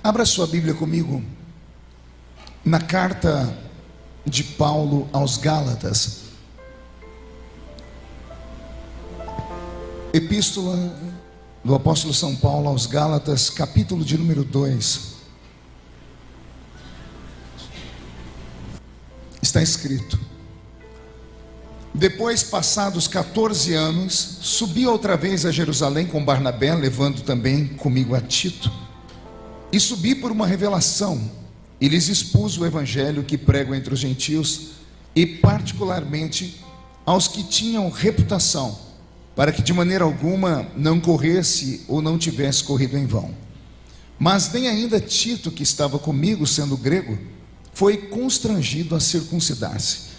Abra sua Bíblia comigo na carta de Paulo aos Gálatas, epístola do apóstolo São Paulo aos Gálatas, capítulo de número 2. Está escrito: depois, passados 14 anos, subi outra vez a Jerusalém com Barnabé, levando também comigo a Tito. E subi por uma revelação, e lhes expus o evangelho que prego entre os gentios, e particularmente aos que tinham reputação, para que de maneira alguma não corresse ou não tivesse corrido em vão. Mas nem ainda Tito, que estava comigo, sendo grego, foi constrangido a circuncidar-se.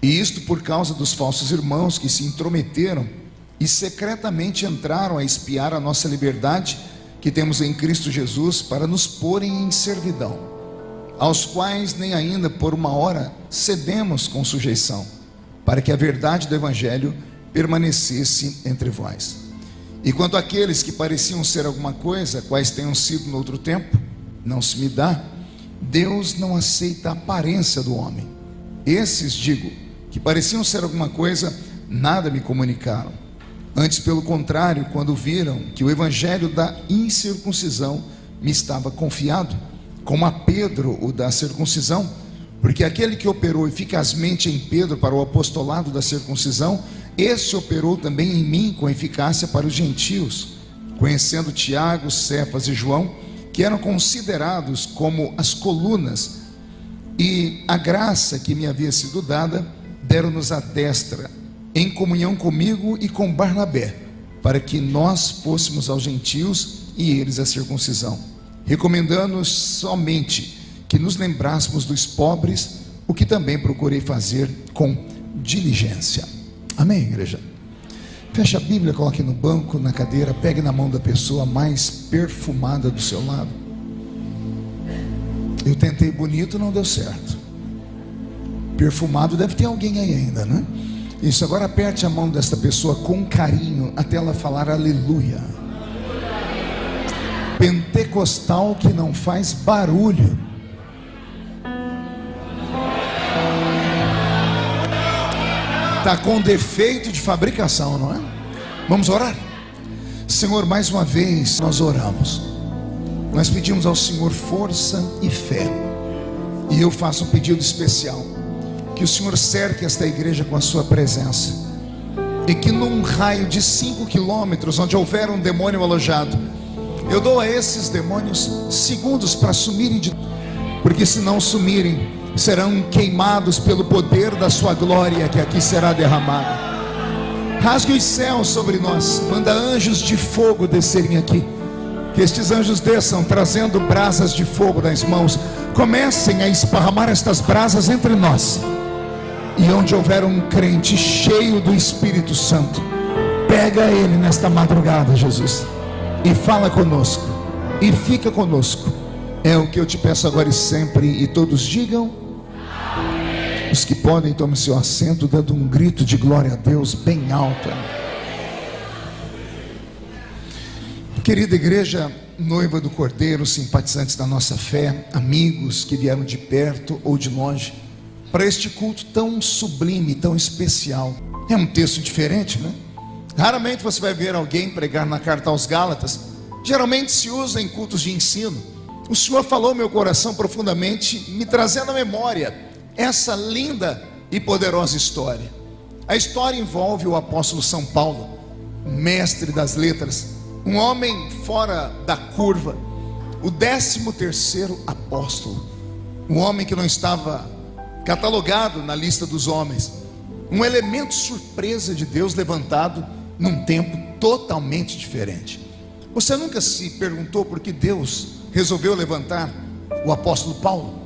E isto por causa dos falsos irmãos que se intrometeram e secretamente entraram a espiar a nossa liberdade que temos em Cristo Jesus, para nos porem em servidão, aos quais nem ainda por uma hora cedemos com sujeição, para que a verdade do evangelho permanecesse entre vós. E quanto àqueles que pareciam ser alguma coisa, quais tenham sido no outro tempo, não se me dá. Deus não aceita a aparência do homem. Esses, digo, que pareciam ser alguma coisa, nada me comunicaram. Antes, pelo contrário, quando viram que o evangelho da incircuncisão me estava confiado, como a Pedro o da circuncisão, porque aquele que operou eficazmente em Pedro para o apostolado da circuncisão, esse operou também em mim com eficácia para os gentios, conhecendo Tiago, Cefas e João, que eram considerados como as colunas, e a graça que me havia sido dada, deram-nos a destra, em comunhão comigo e com Barnabé, para que nós fôssemos aos gentios e eles à circuncisão, recomendando-nos somente que nos lembrássemos dos pobres, o que também procurei fazer com diligência. Amém, igreja? Feche a Bíblia, coloque no banco, na cadeira, pegue na mão da pessoa mais perfumada do seu lado. Eu tentei bonito, não deu certo. Perfumado deve ter alguém aí ainda, né? Isso, agora aperte a mão desta pessoa com carinho, até ela falar aleluia. Pentecostal que não faz barulho. Está com defeito de fabricação, não é? Vamos orar? Senhor, mais uma vez nós oramos. Nós pedimos ao Senhor força e fé. E eu faço um pedido especial: que o Senhor cerque esta igreja com a sua presença, e que num raio de 5 quilômetros, onde houver um demônio alojado, eu dou a esses demônios segundos para sumirem porque se não sumirem, serão queimados pelo poder da sua glória que aqui será derramada. Rasgue os céus sobre nós, manda anjos de fogo descerem aqui, que estes anjos desçam trazendo brasas de fogo nas mãos, comecem a esparramar estas brasas entre nós. E onde houver um crente cheio do Espírito Santo, pega ele nesta madrugada, Jesus, e fala conosco, e fica conosco. É o que eu te peço agora e sempre. E todos digam amém. Os que podem, tomem seu assento, dando um grito de glória a Deus bem alto. Querida igreja, noiva do Cordeiro, simpatizantes da nossa fé, amigos que vieram de perto ou de longe para este culto tão sublime, tão especial. É um texto diferente, né? Raramente você vai ver alguém pregar na carta aos Gálatas. Geralmente se usa em cultos de ensino. O Senhor falou meu coração profundamente, me trazendo à memória essa linda e poderosa história. A história envolve o apóstolo São Paulo, mestre das letras, um homem fora da curva, o 13º apóstolo, um homem que não estava catalogado na lista dos homens, um elemento surpresa de Deus levantado num tempo totalmente diferente. Você nunca se perguntou por que Deus resolveu levantar o apóstolo Paulo?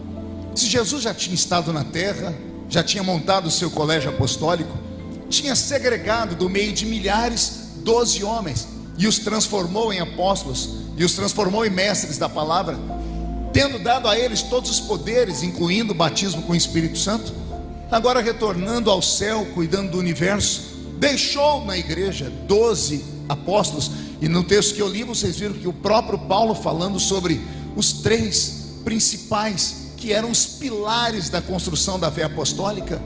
Se Jesus já tinha estado na terra, já tinha montado o seu colégio apostólico, tinha segregado do meio de milhares 12 homens e os transformou em apóstolos, e os transformou em mestres da palavra, tendo dado a eles todos os poderes, incluindo o batismo com o Espírito Santo, agora retornando ao céu, cuidando do universo, deixou na igreja 12 apóstolos. E no texto que eu li, vocês viram que o próprio Paulo, falando sobre os três principais, que eram os pilares da construção da fé apostólica.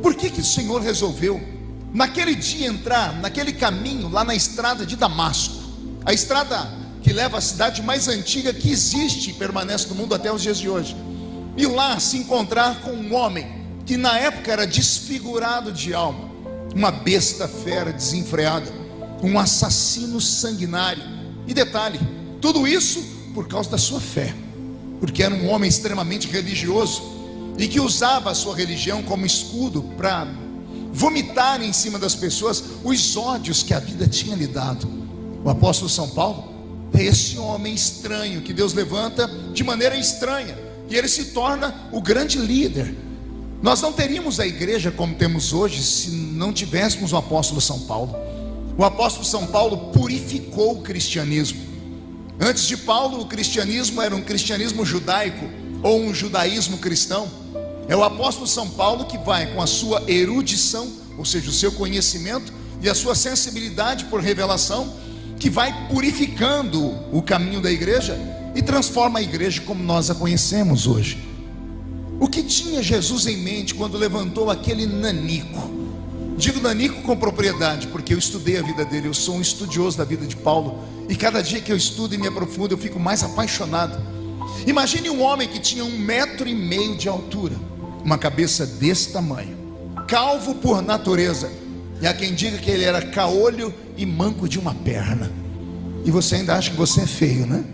Por que o Senhor resolveu, naquele dia, entrar naquele caminho, lá na estrada de Damasco, a estrada que leva à cidade mais antiga que existe e permanece no mundo até os dias de hoje, e lá se encontrar com um homem que na época era desfigurado de alma, uma besta fera desenfreada, um assassino sanguinário? E detalhe, tudo isso por causa da sua fé, porque era um homem extremamente religioso e que usava a sua religião como escudo para vomitar em cima das pessoas os ódios que a vida tinha lhe dado. O apóstolo São Paulo é esse homem estranho que Deus levanta de maneira estranha, e ele se torna o grande líder. Nós não teríamos a igreja como temos hoje se não tivéssemos o apóstolo São Paulo. O apóstolo São Paulo purificou o cristianismo. Antes de Paulo, o cristianismo era um cristianismo judaico ou um judaísmo cristão. É o apóstolo São Paulo que vai, com a sua erudição, ou seja, o seu conhecimento e a sua sensibilidade por revelação, que vai purificando o caminho da igreja e transforma a igreja como nós a conhecemos hoje. O que tinha Jesus em mente quando levantou aquele nanico? Digo nanico com propriedade, porque eu estudei a vida dele, eu sou um estudioso da vida de Paulo, e cada dia que eu estudo e me aprofundo, eu fico mais apaixonado. Imagine um homem que tinha 1,5 metro de altura, uma cabeça desse tamanho, calvo por natureza, e há quem diga que ele era caolho e manco de uma perna. E você ainda acha que você é feio, né?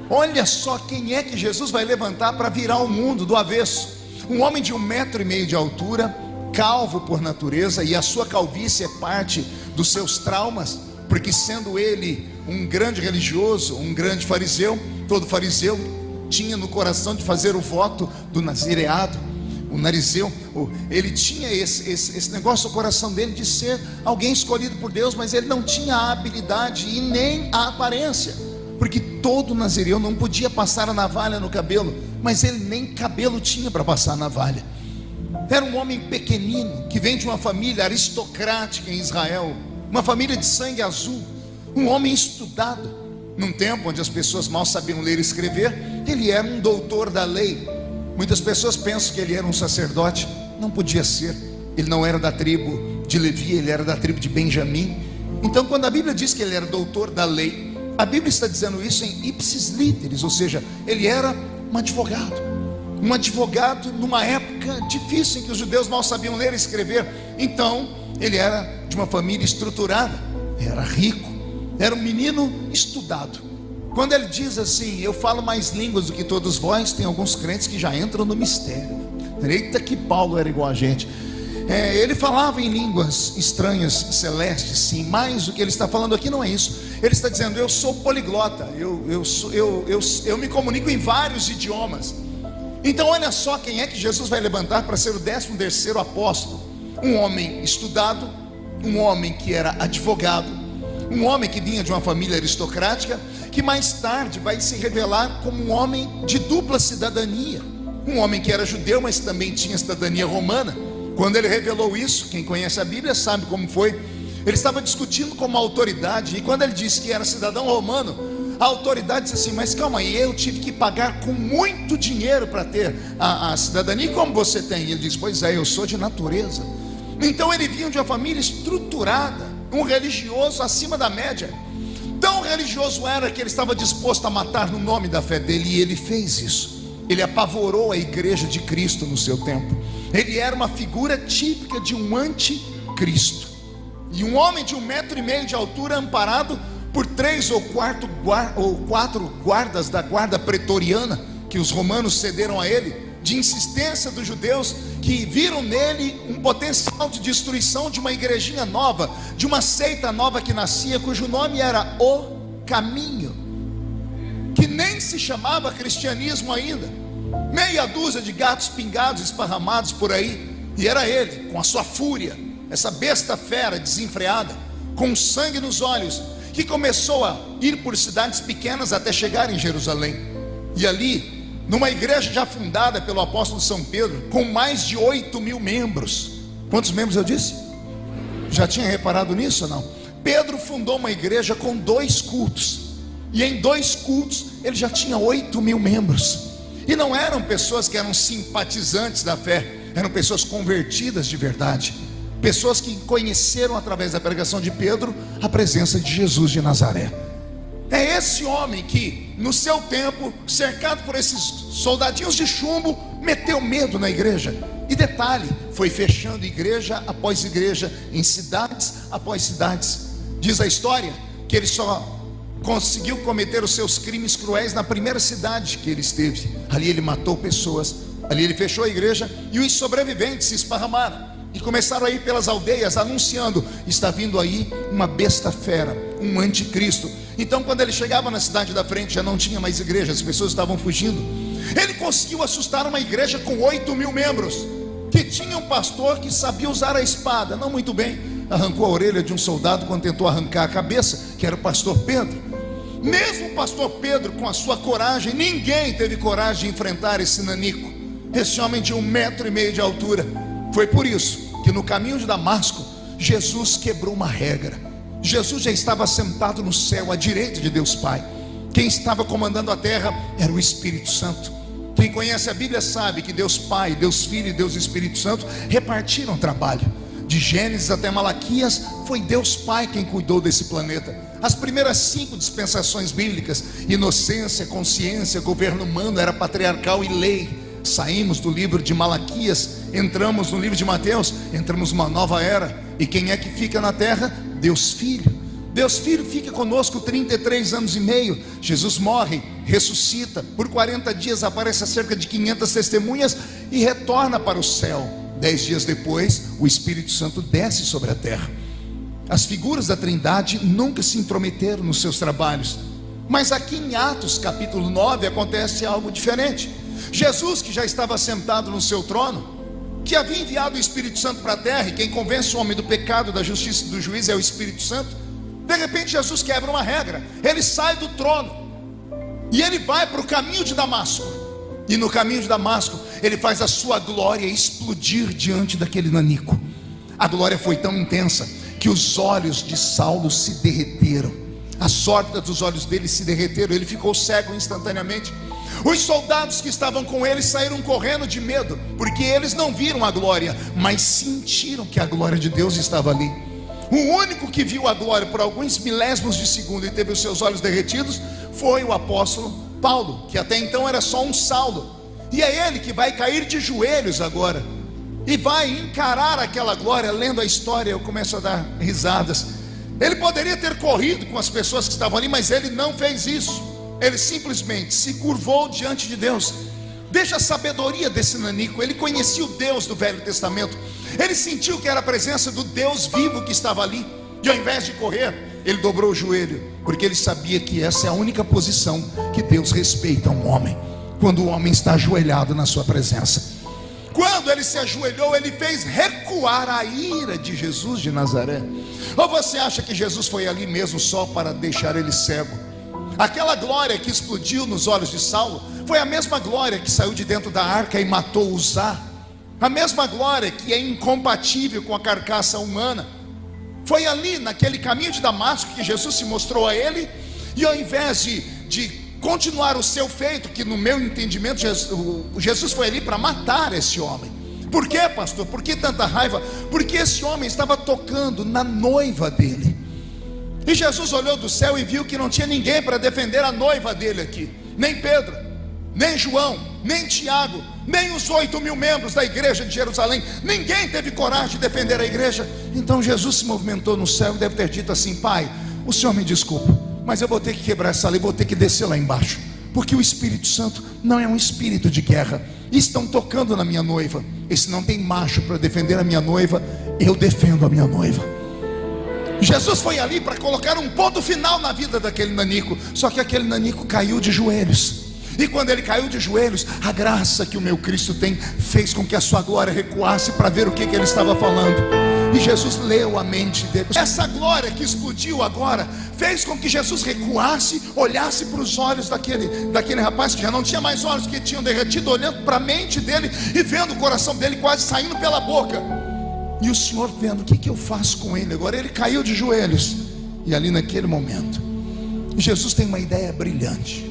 Olha só quem é que Jesus vai levantar para virar o mundo do avesso. Um homem de 1,5 metro de altura, calvo por natureza, e a sua calvície é parte dos seus traumas, porque sendo ele um grande religioso, um grande fariseu, todo fariseu tinha no coração de fazer o voto do nazireado. O narizeu, ele tinha esse negócio no coração dele de ser alguém escolhido por Deus, mas ele não tinha a habilidade e nem a aparência, porque todo nazireu não podia passar a navalha no cabelo, mas ele nem cabelo tinha para passar a navalha. Era um homem pequenino, que vem de uma família aristocrática em Israel, uma família de sangue azul, um homem estudado. Num tempo onde as pessoas mal sabiam ler e escrever, ele era um doutor da lei. Muitas pessoas pensam que ele era um sacerdote. Não podia ser. Ele não era da tribo de Levi, ele era da tribo de Benjamim. Então, quando a Bíblia diz que ele era doutor da lei, a Bíblia está dizendo isso em ipsis literis, ou seja, ele era um advogado numa época difícil em que os judeus mal sabiam ler e escrever. Então, ele era de uma família estruturada, era rico, era um menino estudado. Quando ele diz assim, eu falo mais línguas do que todos vós, tem alguns crentes que já entram no mistério. Eita, que Paulo era igual a gente. Ele falava em línguas estranhas, celestes, sim, mas o que ele está falando aqui não é isso. Ele está dizendo, eu sou poliglota, eu me comunico em vários idiomas. Então olha só quem é que Jesus vai levantar para ser o 13º apóstolo. Um homem estudado, um homem que era advogado, um homem que vinha de uma família aristocrática, que mais tarde vai se revelar como um homem de dupla cidadania, um homem que era judeu, mas também tinha cidadania romana. Quando ele revelou isso, quem conhece a Bíblia sabe como foi. Ele estava discutindo com uma autoridade, e quando ele disse que era cidadão romano, a autoridade disse assim, mas calma aí, eu tive que pagar com muito dinheiro para ter a cidadania, e como você tem? E ele disse, pois é, eu sou de natureza. Então ele vinha de uma família estruturada, um religioso acima da média. Tão religioso era que ele estava disposto a matar no nome da fé dele, e ele fez isso. Ele apavorou a igreja de Cristo no seu tempo. Ele era uma figura típica de um anticristo, e um homem de 1,5 metro de altura, amparado por 3 ou 4 guardas da guarda pretoriana, que os romanos cederam a ele, de insistência dos judeus, que viram nele um potencial de destruição de uma igrejinha nova, de uma seita nova que nascia, cujo nome era O Caminho, que nem se chamava cristianismo ainda. Meia dúzia de gatos pingados esparramados por aí, e era ele, com a sua fúria, essa besta fera desenfreada, com sangue nos olhos, que começou a ir por cidades pequenas até chegar em Jerusalém. E ali, numa igreja já fundada pelo apóstolo São Pedro, com mais de 8.000 membros. Quantos membros eu disse? Já tinha reparado nisso ou não? Pedro fundou uma igreja com 2 cultos. E em 2 cultos ele já tinha 8.000 membros. E não eram pessoas que eram simpatizantes da fé, eram pessoas convertidas de verdade, pessoas que conheceram através da pregação de Pedro a presença de Jesus de Nazaré. É esse homem que, no seu tempo, cercado por esses soldadinhos de chumbo, meteu medo na igreja. E detalhe, foi fechando igreja após igreja, em cidades após cidades. Diz a história que ele só conseguiu cometer os seus crimes cruéis na primeira cidade que ele esteve. Ali ele matou pessoas, ali ele fechou a igreja, e os sobreviventes se esparramaram e começaram a ir pelas aldeias anunciando: está vindo aí uma besta fera, um anticristo. Então quando ele chegava na cidade da frente, já não tinha mais igreja, as pessoas estavam fugindo. Ele conseguiu assustar uma igreja com 8.000 membros, que tinha um pastor que sabia usar a espada, não muito bem, arrancou a orelha de um soldado quando tentou arrancar a cabeça, que era o pastor Pedro. Mesmo o pastor Pedro, com a sua coragem, ninguém teve coragem de enfrentar esse nanico, esse homem de 1,5 metro de altura. Foi por isso que no caminho de Damasco, Jesus quebrou uma regra. Jesus já estava sentado no céu, à direita de Deus Pai. Quem estava comandando a terra era o Espírito Santo. Quem conhece a Bíblia sabe que Deus Pai, Deus Filho e Deus Espírito Santo repartiram o trabalho. De Gênesis até Malaquias, foi Deus Pai quem cuidou desse planeta. As primeiras 5 dispensações bíblicas, inocência, consciência, governo humano, era patriarcal e lei. Saímos do livro de Malaquias, entramos no livro de Mateus, entramos numa nova era. E quem é que fica na terra? Deus Filho. Deus Filho fica conosco 33 anos e meio. Jesus morre, ressuscita, por 40 dias aparece a cerca de 500 testemunhas e retorna para o céu. 10 dias depois, o Espírito Santo desce sobre a terra. As figuras da Trindade nunca se intrometeram nos seus trabalhos. Mas aqui em Atos capítulo 9 acontece algo diferente. Jesus, que já estava sentado no seu trono, que havia enviado o Espírito Santo para a terra, e quem convence o homem do pecado, da justiça e do juízo é o Espírito Santo. De repente Jesus quebra uma regra. Ele sai do trono e ele vai para o caminho de Damasco. E no caminho de Damasco ele faz a sua glória explodir diante daquele nanico. A glória foi tão intensa que os olhos de Saulo se derreteram. As órbitas dos olhos dele se derreteram. Ele ficou cego instantaneamente. Os soldados que estavam com ele saíram correndo de medo, porque eles não viram a glória, mas sentiram que a glória de Deus estava ali. O único que viu a glória por alguns milésimos de segundo e teve os seus olhos derretidos foi o apóstolo Paulo, que até então era só um Saulo. E é ele que vai cair de joelhos agora e vai encarar aquela glória. Lendo a história, eu começo a dar risadas. Ele poderia ter corrido com as pessoas que estavam ali, mas ele não fez isso. Ele simplesmente se curvou diante de Deus. Veja a sabedoria desse nanico. Ele conhecia o Deus do Velho Testamento. Ele sentiu que era a presença do Deus vivo que estava ali. E ao invés de correr, ele dobrou o joelho, porque ele sabia que essa é a única posição que Deus respeita a um homem, quando o homem está ajoelhado na sua presença. Quando ele se ajoelhou, ele fez recuar a ira de Jesus de Nazaré. Ou você acha que Jesus foi ali mesmo só para deixar ele cego? Aquela glória que explodiu nos olhos de Saulo foi a mesma glória que saiu de dentro da arca e matou Uzá. A mesma glória que é incompatível com a carcaça humana. Foi ali, naquele caminho de Damasco, que Jesus se mostrou a ele. E ao invés de continuar o seu feito, que no meu entendimento Jesus foi ali para matar esse homem. Por quê, pastor? Por que tanta raiva? Porque esse homem estava tocando na noiva dele. E Jesus olhou do céu e viu que não tinha ninguém para defender a noiva dele aqui. Nem Pedro, nem João, nem Tiago, nem os 8.000 membros da igreja de Jerusalém. Ninguém teve coragem de defender a igreja. Então Jesus se movimentou no céu e deve ter dito assim: Pai, o Senhor me desculpa, mas eu vou ter que quebrar essa lei, vou ter que descer lá embaixo, porque o Espírito Santo não é um espírito de guerra. Estão tocando na minha noiva. E se não tem macho para defender a minha noiva, eu defendo a minha noiva. Jesus foi ali para colocar um ponto final na vida daquele nanico. Só que aquele nanico caiu de joelhos. E quando ele caiu de joelhos, a graça que o meu Cristo tem fez com que a sua glória recuasse para ver o que ele estava falando. E Jesus leu a mente dele. Essa glória que explodiu agora fez com que Jesus recuasse, olhasse para os olhos daquele rapaz que já não tinha mais olhos, que tinham derretido, olhando para a mente dele e vendo o coração dele quase saindo pela boca. E o Senhor vendo, o que eu faço com ele agora? Ele caiu de joelhos. E ali naquele momento, Jesus tem uma ideia brilhante.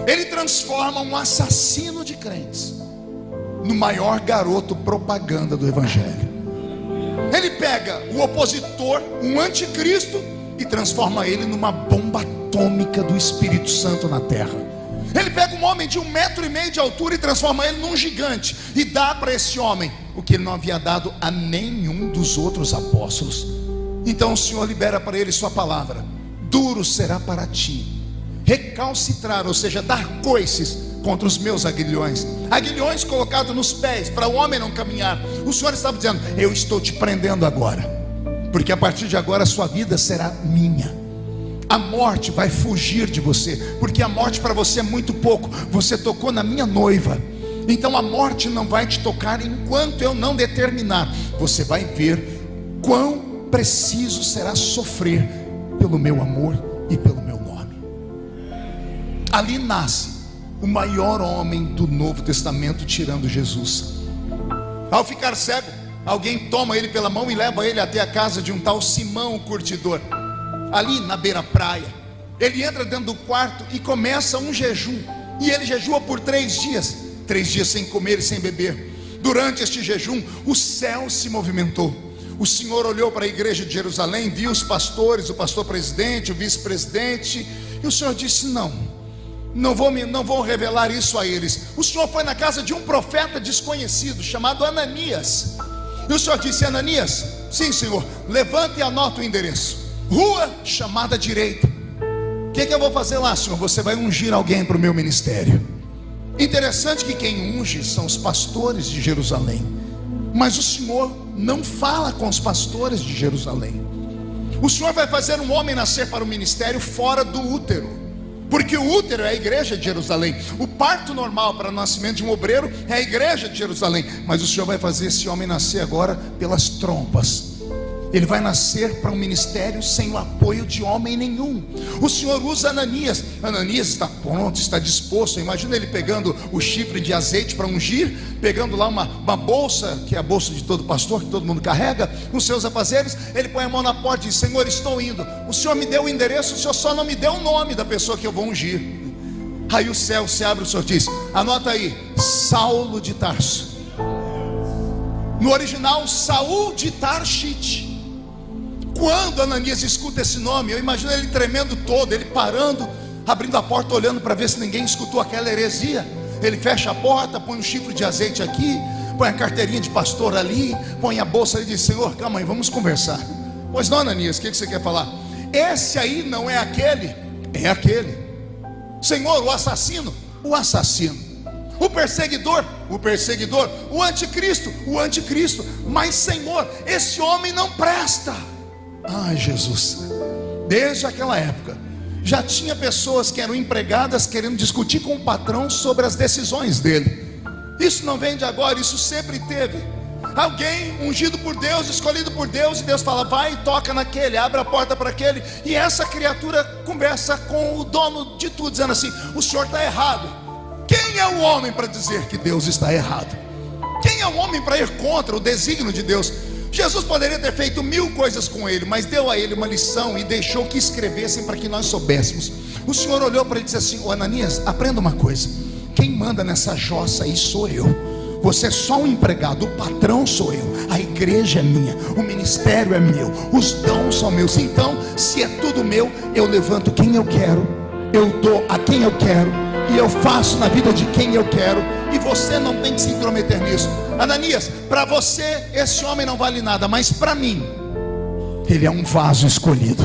Ele transforma um assassino de crentes no maior garoto propaganda do evangelho. Ele pega o opositor, um anticristo, e transforma ele numa bomba atômica do Espírito Santo na terra. Ele pega um homem de 1,5 metro de altura e transforma ele num gigante, e dá para esse homem o que ele não havia dado a nenhum dos outros apóstolos. Então o Senhor libera para ele sua palavra: duro será para ti recalcitrar, ou seja, dar coices contra os meus aguilhões colocados nos pés, para o homem não caminhar. O Senhor estava dizendo: eu estou te prendendo agora, porque a partir de agora a sua vida será minha. A morte vai fugir de você, porque a morte para você é muito pouco. Você tocou na minha noiva, então a morte não vai te tocar enquanto eu não determinar. Você vai ver quão preciso será sofrer pelo meu amor e pelo meu nome. Ali nasce o maior homem do Novo Testamento, tirando Jesus. Ao ficar cego, alguém toma ele pela mão e leva ele até a casa de um tal Simão, o curtidor, ali na beira-praia. Ele entra dentro do quarto e começa um jejum. E ele jejua por 3 dias, 3 dias sem comer e sem beber. Durante este jejum, o céu se movimentou. O Senhor olhou para a igreja de Jerusalém, viu os pastores, o pastor presidente, o vice-presidente, e o Senhor disse: não vou revelar isso a eles. O Senhor foi na casa de um profeta desconhecido, chamado Ananias. E o Senhor disse: Ananias, sim Senhor, levanta e anota o endereço, rua chamada direita. O que eu vou fazer lá, Senhor? Você vai ungir alguém para o meu ministério. Interessante que quem unge são os pastores de Jerusalém, mas o Senhor não fala com os pastores de Jerusalém. O Senhor vai fazer um homem nascer para o ministério fora do útero, porque o útero é a igreja de Jerusalém. O parto normal para o nascimento de um obreiro é a igreja de Jerusalém. Mas o Senhor vai fazer esse homem nascer agora pelas trompas. Ele vai nascer para um ministério sem o apoio de homem nenhum. O Senhor usa Ananias. Ananias está pronto, está disposto. Imagina ele pegando o chifre de azeite para ungir, pegando lá uma bolsa, que é a bolsa de todo pastor, que todo mundo carrega, os seus afazeres. Ele põe a mão na porta e diz: Senhor, estou indo. O Senhor me deu o endereço, o Senhor só não me deu o nome da pessoa que eu vou ungir. Aí o céu se abre, o Senhor diz: anota aí, Saulo de Tarso. No original, Saul de Tarshite. Quando Ananias escuta esse nome, eu imagino ele tremendo todo, ele parando, abrindo a porta, olhando para ver se ninguém escutou aquela heresia. Ele fecha a porta, põe um chifre de azeite aqui, põe a carteirinha de pastor ali, põe a bolsa e diz: Senhor, calma aí, vamos conversar. Pois não, Ananias, o que você quer falar? Esse aí não é aquele, é aquele. Senhor, o assassino, o assassino. O perseguidor, o perseguidor. O anticristo, o anticristo. Mas Senhor, esse homem não presta. Ai, Jesus, desde aquela época já tinha pessoas que eram empregadas querendo discutir com o patrão sobre as decisões dele. Isso não vem de agora, isso sempre teve. Alguém ungido por Deus, escolhido por Deus, e Deus fala: vai e toca naquele, abre a porta para aquele. E essa criatura conversa com o dono de tudo, dizendo assim: o senhor está errado. Quem é o homem para dizer que Deus está errado? Quem é o homem para ir contra o desígnio de Deus? Jesus poderia ter feito 1000 coisas com ele, mas deu a ele uma lição e deixou que escrevessem para que nós soubéssemos. O Senhor olhou para ele e disse assim: ô Ananias, aprenda uma coisa, quem manda nessa jossa aí sou eu. Você é só um empregado, o patrão sou eu, a igreja é minha, o ministério é meu, os dons são meus. Então, se é tudo meu, eu levanto quem eu quero, eu dou a quem eu quero, e eu faço na vida de quem eu quero, e você não tem que se intrometer nisso. Ananias, para você esse homem não vale nada, mas para mim ele é um vaso escolhido.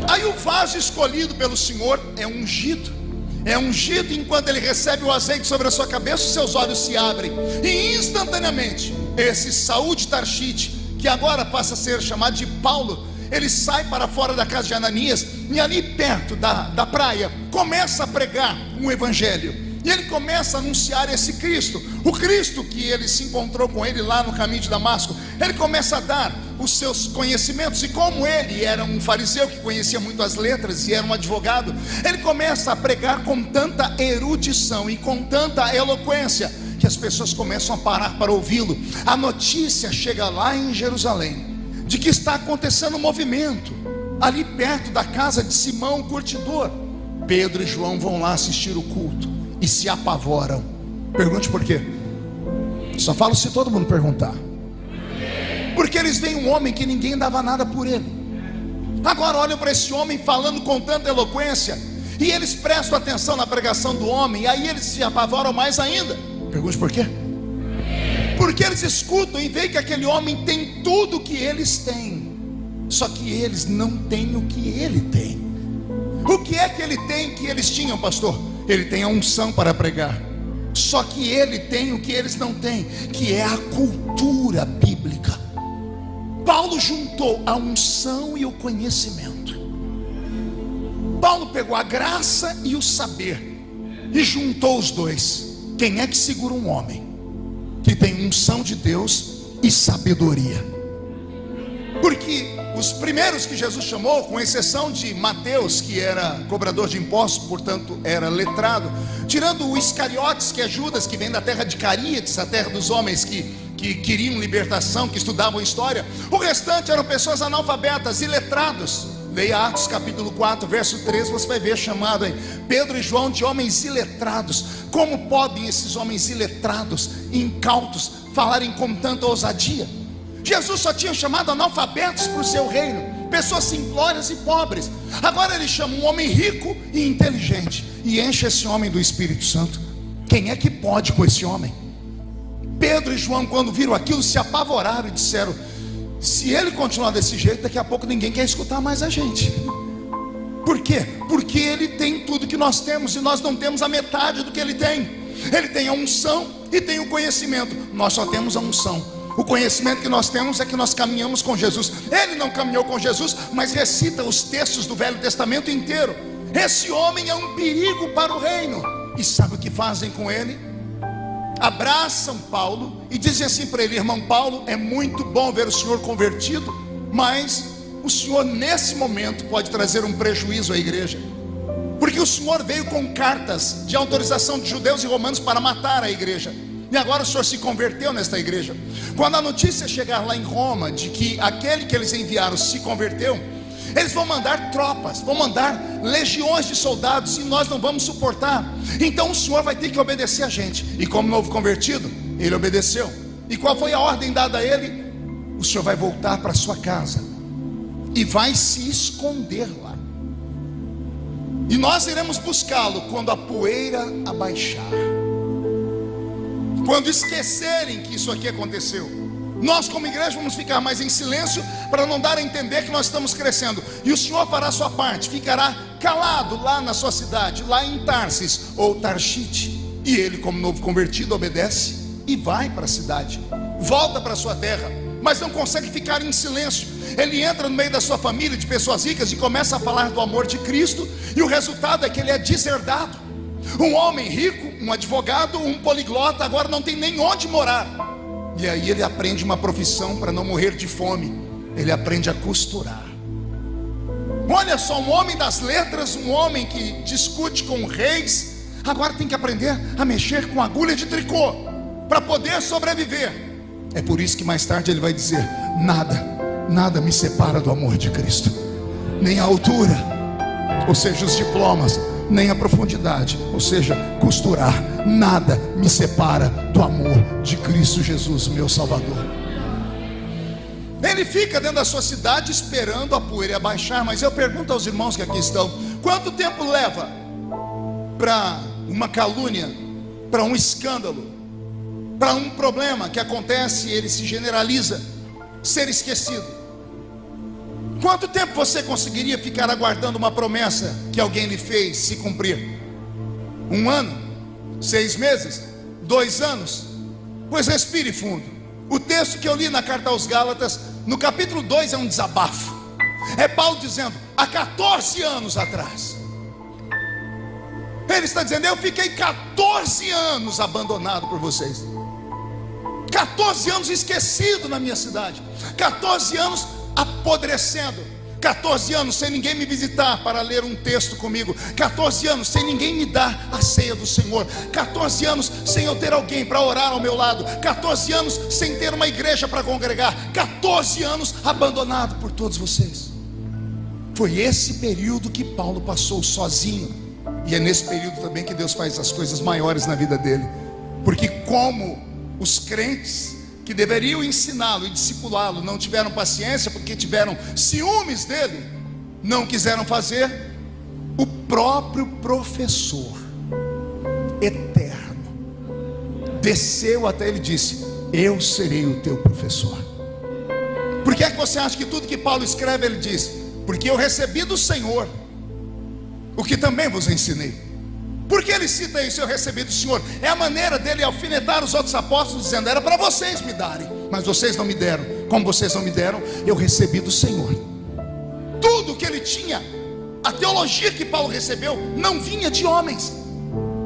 Aí o vaso escolhido pelo Senhor é ungido. É ungido enquanto ele recebe o azeite sobre a sua cabeça, os seus olhos se abrem, e instantaneamente esse Saul de Tarshite, que agora passa a ser chamado de Paulo, ele sai para fora da casa de Ananias, e ali perto da praia começa a pregar um evangelho. E ele começa a anunciar esse Cristo, o Cristo que ele se encontrou com ele lá no caminho de Damasco. Ele começa a dar os seus conhecimentos, e como ele era um fariseu que conhecia muito as letras e era um advogado, ele começa a pregar com tanta erudição e com tanta eloquência que as pessoas começam a parar para ouvi-lo. A notícia chega lá em Jerusalém de que está acontecendo um movimento. ali perto da casa de Simão, o curtidor. Pedro e João vão lá assistir o culto e se apavoram. Pergunte por quê? Só falo se todo mundo perguntar. Porque eles veem um homem que ninguém dava nada por ele. Agora olham para esse homem falando com tanta eloquência, e eles prestam atenção na pregação do homem, e aí eles se apavoram mais ainda. Pergunte por quê? Porque eles escutam e veem que aquele homem tem tudo o que eles têm, só que eles não têm o que ele tem. O que é que ele tem que eles tinham, pastor? Ele tem a unção para pregar, só que ele tem o que eles não têm, que é a cultura bíblica. Paulo juntou a unção e o conhecimento. Paulo pegou a graça e o saber e juntou os dois. Quem é que segura um homem que tem unção de Deus e sabedoria? Porque os primeiros que Jesus chamou, com exceção de Mateus, que era cobrador de impostos, portanto era letrado, tirando o Iscariotes, que é Judas, que vem da terra de Caríades, a terra dos homens que queriam libertação, que estudavam história, o restante eram pessoas analfabetas e letrados. Leia Atos capítulo 4, verso 13, você vai ver chamado aí Pedro e João de homens iletrados. Como podem esses homens iletrados, incautos, falarem com tanta ousadia? Jesus só tinha chamado analfabetos para o seu reino, pessoas simplórias e pobres. Agora ele chama um homem rico e inteligente e enche esse homem do Espírito Santo. Quem é que pode com esse homem? Pedro e João, quando viram aquilo, se apavoraram e disseram: se ele continuar desse jeito, daqui a pouco ninguém quer escutar mais a gente. Por quê? Porque ele tem tudo que nós temos e nós não temos a metade do que ele tem. Ele tem a unção e tem o conhecimento. Nós só temos a unção. O conhecimento que nós temos é que nós caminhamos com Jesus. Ele não caminhou com Jesus, mas recita os textos do Velho Testamento inteiro. Esse homem é um perigo para o reino. E sabe o que fazem com ele? Abraçam Paulo e dizem assim para ele: irmão Paulo, é muito bom ver o senhor convertido, mas o senhor nesse momento pode trazer um prejuízo à igreja, porque o senhor veio com cartas de autorização de judeus e romanos para matar a igreja, e agora o senhor se converteu nesta igreja. Quando a notícia chegar lá em Roma de que aquele que eles enviaram se converteu, eles vão mandar tropas, vão mandar legiões de soldados, e nós não vamos suportar. Então o senhor vai ter que obedecer a gente. E como novo convertido, ele obedeceu. E qual foi a ordem dada a ele? O senhor vai voltar para sua casa e vai se esconder lá, e nós iremos buscá-lo quando a poeira abaixar, quando esquecerem que isso aqui aconteceu. Nós como igreja vamos ficar mais em silêncio, para não dar a entender que nós estamos crescendo. E o senhor fará a sua parte, ficará calado lá na sua cidade, lá em Tarsis ou Tarshite. E ele, como novo convertido, obedece e vai para a cidade, volta para a sua terra, mas não consegue ficar em silêncio. Ele entra no meio da sua família de pessoas ricas e começa a falar do amor de Cristo, e o resultado é que ele é deserdado. Um homem rico, um advogado, um poliglota, agora não tem nem onde morar. E aí ele aprende uma profissão para não morrer de fome. Ele aprende a costurar. Olha só, um homem das letras, um homem que discute com reis, agora tem que aprender a mexer com agulha de tricô para poder sobreviver. É por isso que mais tarde ele vai dizer: nada me separa do amor de Cristo, nem a altura, ou seja, os diplomas, nem a profundidade, ou seja, costurar. Nada me separa do amor de Cristo Jesus, meu Salvador. Ele fica dentro da sua cidade esperando a poeira abaixar. Mas eu pergunto aos irmãos que aqui estão: quanto tempo leva para uma calúnia, para um escândalo, para um problema que acontece e ele se generaliza, ser esquecido? Quanto tempo você conseguiria ficar aguardando uma promessa que alguém lhe fez se cumprir? 1 ano? 6 meses? 2 anos? Pois respire fundo. O texto que eu li na carta aos Gálatas, no capítulo 2, é um desabafo. É Paulo dizendo: há 14 anos atrás, ele está dizendo: eu fiquei 14 anos abandonado por vocês, 14 anos esquecido na minha cidade, 14 anos apodrecendo, 14 anos sem ninguém me visitar para ler um texto comigo, 14 anos sem ninguém me dar a ceia do Senhor, 14 anos sem eu ter alguém para orar ao meu lado, 14 anos sem ter uma igreja para congregar, 14 anos abandonado por todos vocês. Foi esse período que Paulo passou sozinho. E é nesse período também que Deus faz as coisas maiores na vida dele. Porque como os crentes que deveriam ensiná-lo e discipulá-lo não tiveram paciência, porque tiveram ciúmes dele, não quiseram fazer, o próprio professor eterno desceu até ele e disse: eu serei o teu professor. Por que é que você acha que tudo que Paulo escreve ele diz? Porque eu recebi do Senhor o que também vos ensinei. Por que ele cita isso, eu recebi do Senhor? É a maneira dele alfinetar os outros apóstolos, dizendo: era para vocês me darem, mas vocês não me deram. Como vocês não me deram, eu recebi do Senhor. Tudo que ele tinha, a teologia que Paulo recebeu, não vinha de homens.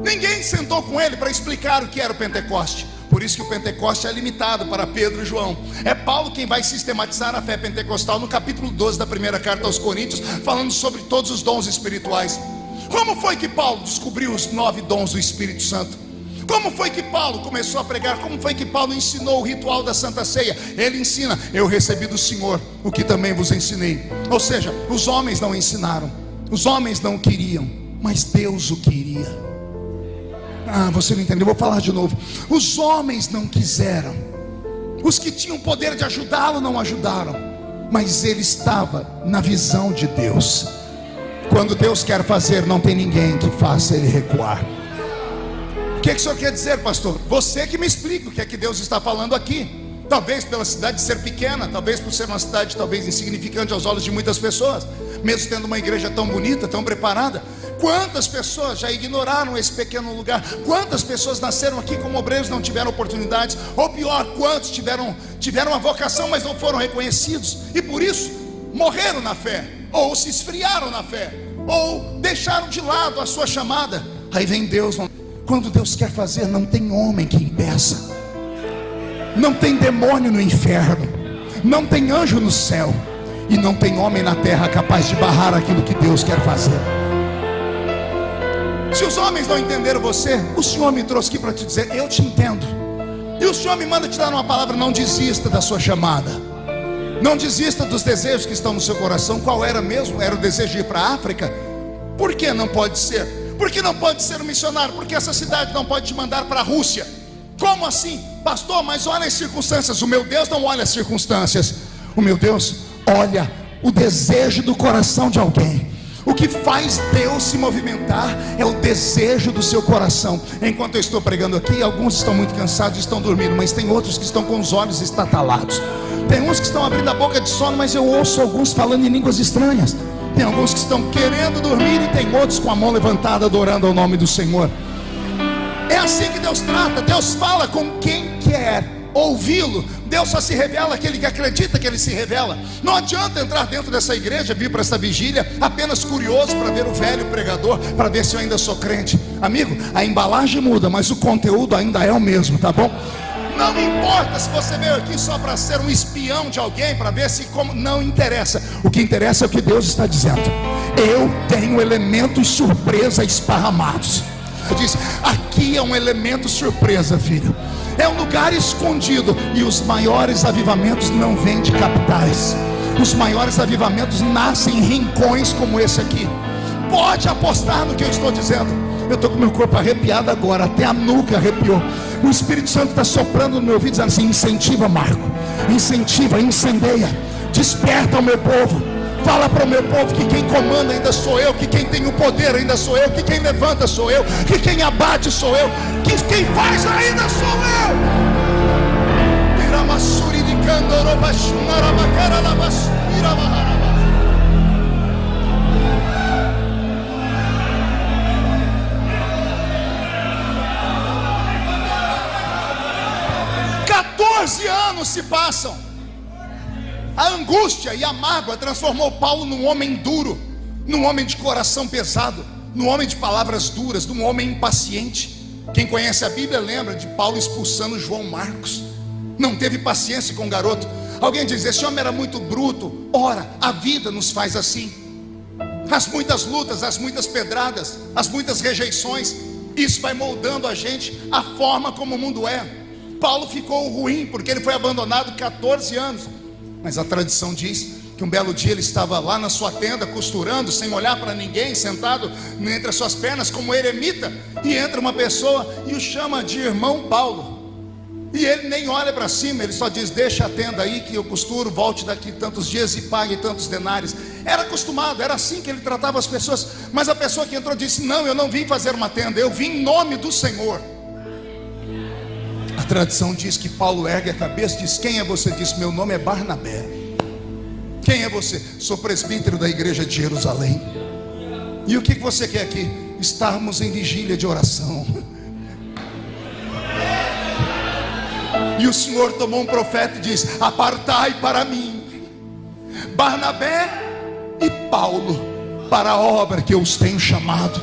Ninguém sentou com ele para explicar o que era o Pentecoste. Por isso que o Pentecoste é limitado para Pedro e João. É Paulo quem vai sistematizar a fé pentecostal no capítulo 12 da primeira carta aos Coríntios, falando sobre todos os dons espirituais. Como foi que Paulo descobriu os 9 dons do Espírito Santo? Como foi que Paulo começou a pregar? Como foi que Paulo ensinou o ritual da Santa Ceia? Ele ensina: eu recebi do Senhor o que também vos ensinei. Ou seja, os homens não ensinaram, os homens não queriam, mas Deus o queria. Você não entendeu, vou falar de novo. Os homens não quiseram, os que tinham poder de ajudá-lo não ajudaram, mas ele estava na visão de Deus. Quando Deus quer fazer, não tem ninguém que faça ele recuar. O que o senhor quer dizer, pastor? Você que me explica o que é que Deus está falando aqui. Talvez pela cidade ser pequena, talvez por ser uma cidade talvez insignificante aos olhos de muitas pessoas, mesmo tendo uma igreja tão bonita, tão preparada. Quantas pessoas já ignoraram esse pequeno lugar? Quantas pessoas nasceram aqui como obreiros, não tiveram oportunidades? Ou pior, quantos tiveram a vocação, mas não foram reconhecidos, e por isso morreram na fé, ou se esfriaram na fé, ou deixaram de lado a sua chamada. Aí vem Deus. Quando Deus quer fazer, não tem homem que impeça, não tem demônio no inferno, não tem anjo no céu, e não tem homem na terra capaz de barrar aquilo que Deus quer fazer. Se os homens não entenderam você, o Senhor me trouxe aqui para te dizer: eu te entendo. E o Senhor me manda te dar uma palavra: não desista da sua chamada, não desista dos desejos que estão no seu coração. Qual era mesmo? Era o desejo de ir para a África? Por que não pode ser? Por que não pode ser um missionário? Porque essa cidade não pode te mandar para a Rússia. Como assim? Pastor, mas olha as circunstâncias. O meu Deus não olha as circunstâncias, o meu Deus olha o desejo do coração de alguém. O que faz Deus se movimentar é o desejo do seu coração. Enquanto eu estou pregando aqui, alguns estão muito cansados e estão dormindo, mas tem outros que estão com os olhos estatalados. Tem uns que estão abrindo a boca de sono, mas eu ouço alguns falando em línguas estranhas. Tem alguns que estão querendo dormir e tem outros com a mão levantada adorando ao nome do Senhor. É assim que Deus trata. Deus fala com quem quer ouvi-lo. Deus só se revela àquele que acredita que ele se revela. Não adianta entrar dentro dessa igreja, vir para essa vigília apenas curioso para ver o velho pregador, para ver se eu ainda sou crente. Amigo, a embalagem muda, mas o conteúdo ainda é o mesmo, tá bom? Não importa se você veio aqui só para ser um espião de alguém, para ver se como. Não interessa. O que interessa é o que Deus está dizendo. Eu tenho elementos surpresa esparramados. Eu disse: aqui é um elemento surpresa, filho. É um lugar escondido. E os maiores avivamentos não vêm de capitais. Os maiores avivamentos nascem em rincões como esse aqui. Pode apostar no que eu estou dizendo. Eu estou com meu corpo arrepiado agora, até a nuca arrepiou. O Espírito Santo está soprando no meu ouvido, dizendo assim: incentiva, Marco, incentiva, incendeia, desperta o meu povo. Fala para o meu povo que quem comanda ainda sou eu, que quem tem o poder ainda sou eu, que quem levanta sou eu, que quem abate sou eu, que quem faz ainda sou eu. 14 anos se passam. A angústia e a mágoa transformou Paulo num homem duro, num homem de coração pesado, num homem de palavras duras, num homem impaciente. Quem conhece a Bíblia lembra de Paulo expulsando João Marcos. Não teve paciência com o garoto. Alguém diz: esse homem era muito bruto. Ora, a vida nos faz assim. As muitas lutas, as muitas pedradas, as muitas rejeições, isso vai moldando a gente, a forma como o mundo é. Paulo ficou ruim porque ele foi abandonado 14 anos. Mas a tradição diz que um belo dia ele estava lá na sua tenda costurando, sem olhar para ninguém, sentado entre as suas pernas como eremita, e entra uma pessoa e o chama de irmão Paulo. E ele nem olha para cima, ele só diz: deixa a tenda aí que eu costuro, volte daqui tantos dias e pague tantos denários. Era acostumado, era assim que ele tratava as pessoas. Mas a pessoa que entrou disse: não, eu não vim fazer uma tenda, eu vim em nome do Senhor. A tradição diz que Paulo ergue a cabeça e diz: quem é você? Diz: meu nome é Barnabé. Quem é você? Sou presbítero da igreja de Jerusalém. E o que você quer aqui? Estarmos em vigília de oração. E o Senhor tomou um profeta e diz: apartai para mim Barnabé e Paulo para a obra que eu os tenho chamado.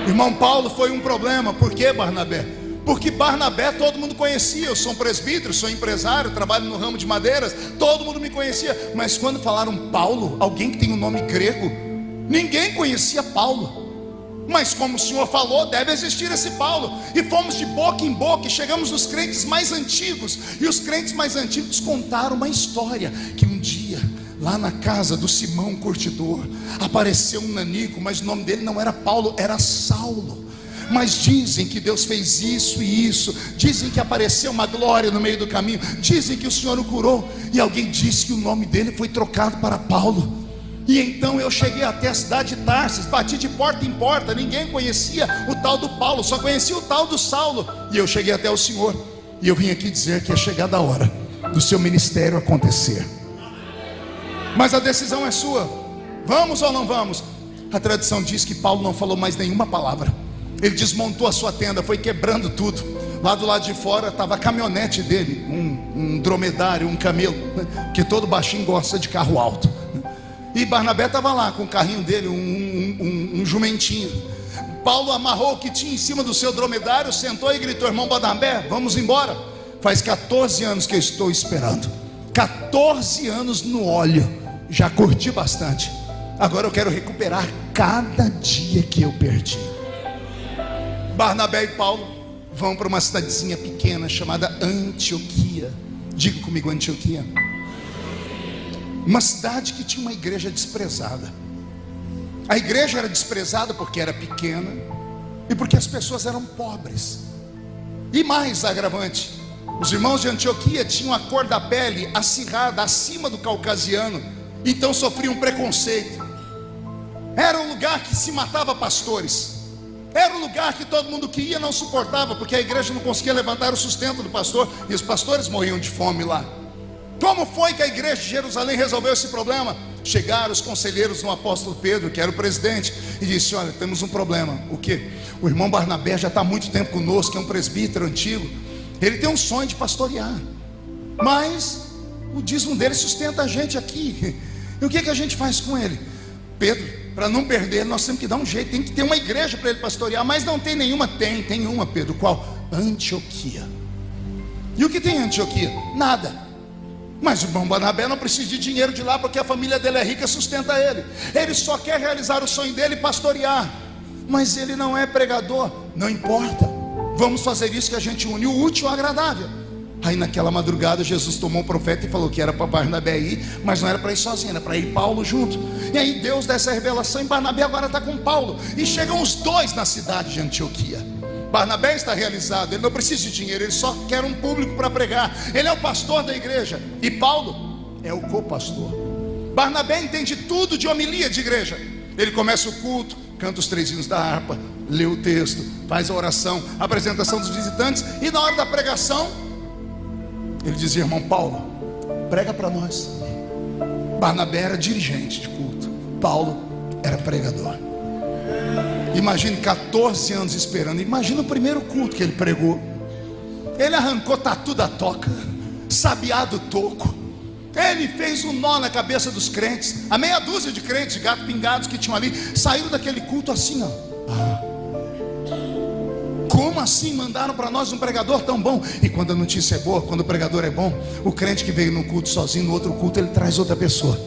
Irmão, Paulo foi um problema. Por que Barnabé? Porque Barnabé todo mundo conhecia. Eu sou um presbítero, sou empresário, trabalho no ramo de madeiras, todo mundo me conhecia. Mas quando falaram Paulo, alguém que tem um nome grego, ninguém conhecia Paulo. Mas como o Senhor falou, deve existir esse Paulo. E fomos de boca em boca e chegamos nos crentes mais antigos. E os crentes mais antigos contaram uma história: que um dia, lá na casa do Simão Curtidor, apareceu um nanico, mas o nome dele não era Paulo, era Saulo. Mas dizem que Deus fez isso e isso. Dizem que apareceu uma glória no meio do caminho. Dizem que o Senhor o curou. E alguém disse que o nome dele foi trocado para Paulo. E então eu cheguei até a cidade de Tarsis, bati de porta em porta, ninguém conhecia o tal do Paulo, só conhecia o tal do Saulo. E eu cheguei até o Senhor, e eu vim aqui dizer que é chegada a hora do seu ministério acontecer. Mas a decisão é sua: vamos ou não vamos? A tradição diz que Paulo não falou mais nenhuma palavra. Ele desmontou a sua tenda, foi quebrando tudo. Lá do lado de fora estava a caminhonete dele, um dromedário, um camelo, que todo baixinho gosta de carro alto. E Barnabé estava lá com o carrinho dele, um jumentinho. Paulo amarrou o que tinha em cima do seu dromedário, sentou e gritou: irmão Barnabé, vamos embora. Faz 14 anos que eu estou esperando, 14 anos no óleo, já curti bastante. Agora eu quero recuperar cada dia que eu perdi. Barnabé e Paulo vão para uma cidadezinha pequena chamada Antioquia. Diga comigo: Antioquia. Uma cidade que tinha uma igreja desprezada. A igreja era desprezada porque era pequena e porque as pessoas eram pobres. E mais agravante, os irmãos de Antioquia tinham a cor da pele acirrada, acima do caucasiano, então sofriam preconceito. Era um lugar que se matava pastores. Era um lugar que todo mundo que ia não suportava, porque a igreja não conseguia levantar o sustento do pastor, e os pastores morriam de fome lá. Como foi que a igreja de Jerusalém resolveu esse problema? Chegaram os conselheiros do apóstolo Pedro, que era o presidente, e disse: olha, temos um problema. O quê? O irmão Barnabé já está há muito tempo conosco, é um presbítero antigo. Ele tem um sonho de pastorear, mas o dízimo dele sustenta a gente aqui. E o que a gente faz com ele? Pedro, para não perder, nós temos que dar um jeito, tem que ter uma igreja para ele pastorear. Mas não tem nenhuma. Tem uma, Pedro. Qual? Antioquia. E o que tem em Antioquia? Nada. Mas o irmão Barnabé não precisa de dinheiro de lá, porque a família dele é rica, sustenta ele. Ele só quer realizar o sonho dele e pastorear. Mas ele não é pregador. Não importa, vamos fazer isso, que a gente une o útil ao agradável. Aí naquela madrugada Jesus tomou um profeta e falou que era para Barnabé ir, mas não era para ir sozinho, era para ir Paulo junto. E aí Deus dá essa revelação, e Barnabé agora está com Paulo. E chegam os dois na cidade de Antioquia. Barnabé está realizado, ele não precisa de dinheiro, ele só quer um público para pregar. Ele é o pastor da igreja, e Paulo é o co-pastor. Barnabé entende tudo de homilia de igreja. Ele começa o culto, canta os 3 hinos da harpa, lê o texto, faz a oração, a apresentação dos visitantes. E na hora da pregação, ele dizia: irmão Paulo, prega para nós. Barnabé era dirigente de culto, Paulo era pregador. Imagine 14 anos esperando. Imagina o primeiro culto que ele pregou. Ele arrancou tatu da toca, sabiá do toco. Ele fez um nó na cabeça dos crentes. A meia dúzia de crentes, gato pingados que tinham ali, saíram daquele culto assim, ó. Como assim mandaram para nós um pregador tão bom? E quando a notícia é boa, quando o pregador é bom, o crente que veio no culto sozinho, no outro culto ele traz outra pessoa.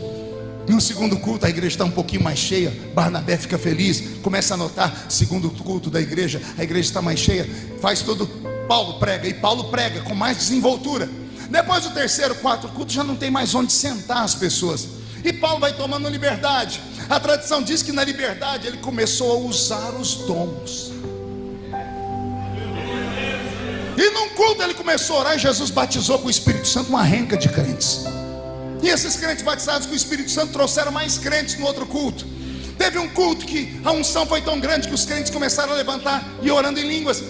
No segundo culto a igreja está um pouquinho mais cheia. Barnabé fica feliz, começa a notar. Segundo culto da igreja, a igreja está mais cheia. Faz tudo, Paulo prega, e Paulo prega com mais desenvoltura. Depois do terceiro, quarto culto, já não tem mais onde sentar as pessoas. E Paulo vai tomando liberdade. A tradição diz que na liberdade ele começou a usar os dons. E num culto ele começou a orar, e Jesus batizou com o Espírito Santo uma renca de crentes. E esses crentes batizados com o Espírito Santo trouxeram mais crentes no outro culto. Teve um culto que a unção foi tão grande que os crentes começaram a levantar e orando em línguas.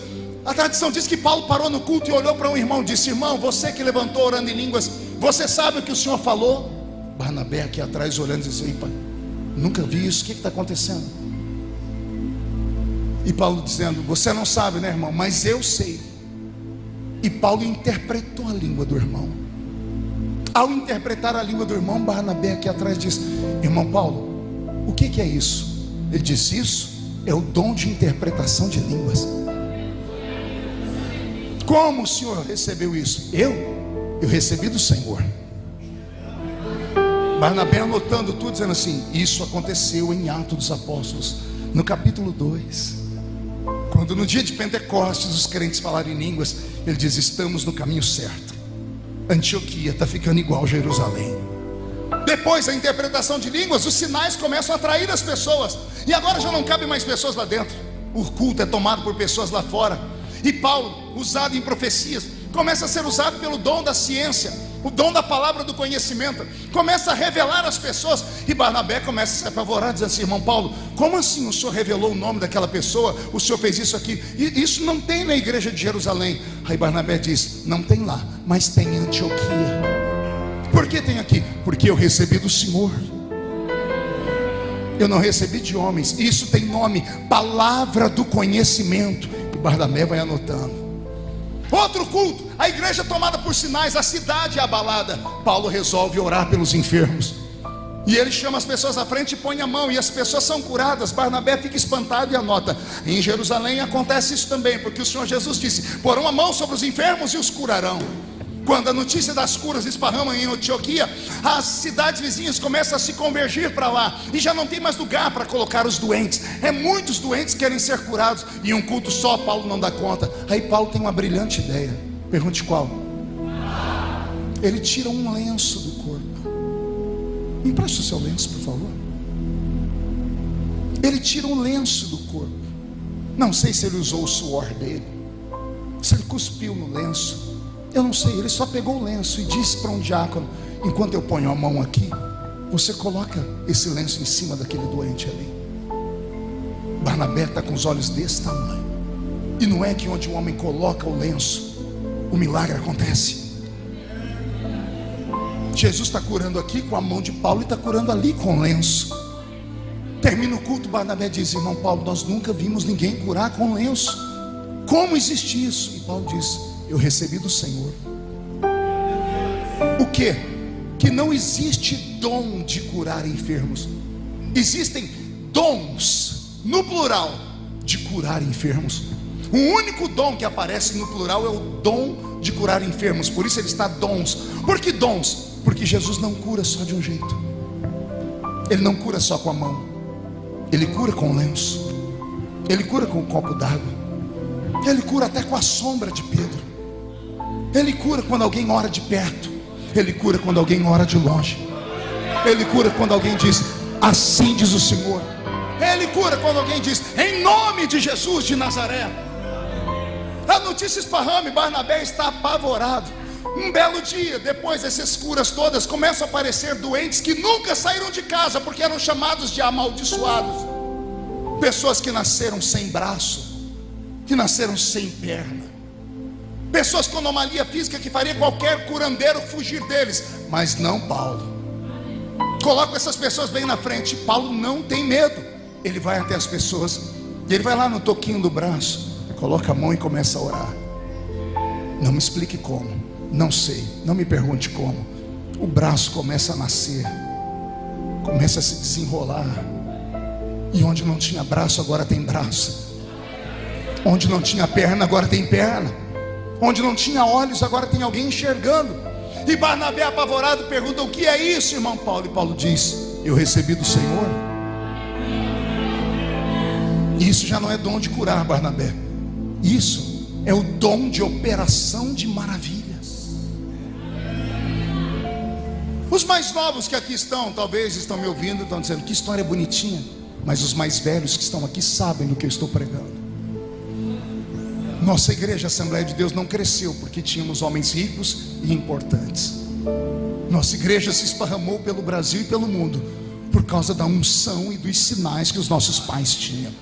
A tradição diz que Paulo parou no culto e olhou para um irmão e disse: irmão, você que levantou orando em línguas, você sabe o que o Senhor falou? Barnabé aqui atrás olhando e dizendo: pai, nunca vi isso, o que está acontecendo? E Paulo dizendo: você não sabe, né, irmão, mas eu sei. E Paulo interpretou a língua do irmão. Ao interpretar a língua do irmão, Barnabé aqui atrás disse: irmão Paulo, o que é isso? Ele disse: isso é o dom de interpretação de línguas. Como o senhor recebeu isso? Eu recebi do Senhor. Barnabé anotando tudo, dizendo assim: isso aconteceu em Atos dos Apóstolos, no capítulo 2, quando no dia de Pentecostes os crentes falaram em línguas. Ele diz: estamos no caminho certo. Antioquia está ficando igual Jerusalém. Depois da interpretação de línguas, os sinais começam a atrair as pessoas. E agora já não cabe mais pessoas lá dentro. O culto é tomado por pessoas lá fora. E Paulo, usado em profecias, começa a ser usado pelo dom da ciência, o dom da palavra do conhecimento, começa a revelar as pessoas. E Barnabé começa a se apavorar, dizendo assim: irmão Paulo, como assim o senhor revelou o nome daquela pessoa? O senhor fez isso aqui? E isso não tem na igreja de Jerusalém. Aí Barnabé diz: não tem lá, mas tem em Antioquia. Por que tem aqui? Porque eu recebi do Senhor. Eu não recebi de homens. Isso tem nome: palavra do conhecimento. E Barnabé vai anotando. Outro culto, a igreja tomada por sinais, a cidade é abalada. Paulo resolve orar pelos enfermos. E ele chama as pessoas à frente e põe a mão, e as pessoas são curadas. Barnabé fica espantado e anota: em Jerusalém acontece isso também, porque o Senhor Jesus disse: porão a mão sobre os enfermos e os curarão. Quando a notícia das curas esparrama em Antioquia, as cidades vizinhas começam a se convergir para lá, e já não tem mais lugar para colocar os doentes. Muitos doentes querem ser curados, e em um culto só Paulo não dá conta. Aí Paulo tem uma brilhante ideia. Pergunte qual? Ele tira um lenço do corpo. Me empreste o seu lenço, por favor. Ele tira um lenço do corpo. Não sei se ele usou o suor dele, se ele cuspiu no lenço, eu não sei. Ele só pegou o lenço e disse para um diácono: enquanto eu ponho a mão aqui, você coloca esse lenço em cima daquele doente ali. Barnabé está com os olhos desse tamanho. E não é que onde o homem coloca o lenço, o milagre acontece. Jesus está curando aqui com a mão de Paulo, e está curando ali com o lenço. Termina o culto, Barnabé diz: irmão Paulo, nós nunca vimos ninguém curar com lenço. Como existe isso? E Paulo diz: eu recebi do Senhor. O que? Que não existe dom de curar enfermos. Existem dons, no plural, de curar enfermos. O único dom que aparece no plural é o dom de curar enfermos. Por isso ele está dons. Por que dons? Porque Jesus não cura só de um jeito. Ele não cura só com a mão. Ele cura com o lenço. Ele cura com um copo d'água. Ele cura até com a sombra de Pedro. Ele cura quando alguém ora de perto. Ele cura quando alguém ora de longe. Ele cura quando alguém diz: assim diz o Senhor. Ele cura quando alguém diz: em nome de Jesus de Nazaré. A notícia esparrama e Barnabé está apavorado. Um belo dia, depois dessas curas todas, começam a aparecer doentes que nunca saíram de casa, porque eram chamados de amaldiçoados. Pessoas que nasceram sem braço, que nasceram sem perna, pessoas com anomalia física que faria qualquer curandeiro fugir deles. Mas não Paulo. Coloca essas pessoas bem na frente. Paulo não tem medo. Ele vai até as pessoas, e ele vai lá no toquinho do braço, coloca a mão e começa a orar. Não me explique como, não sei, não me pergunte como. O braço começa a nascer, começa a se desenrolar. E onde não tinha braço, agora tem braço. Onde não tinha perna, agora tem perna. Onde não tinha olhos, agora tem alguém enxergando. E Barnabé, apavorado, pergunta: o que é isso, irmão Paulo? E Paulo diz: eu recebi do Senhor. E isso já não é dom de curar, Barnabé. Isso é o dom de operação de maravilhas. Os mais novos que aqui estão, talvez estão me ouvindo, estão dizendo: que história bonitinha. Mas os mais velhos que estão aqui sabem do que eu estou pregando. Nossa igreja Assembleia de Deus não cresceu porque tínhamos homens ricos e importantes. Nossa igreja se esparramou pelo Brasil e pelo mundo por causa da unção e dos sinais que os nossos pais tinham.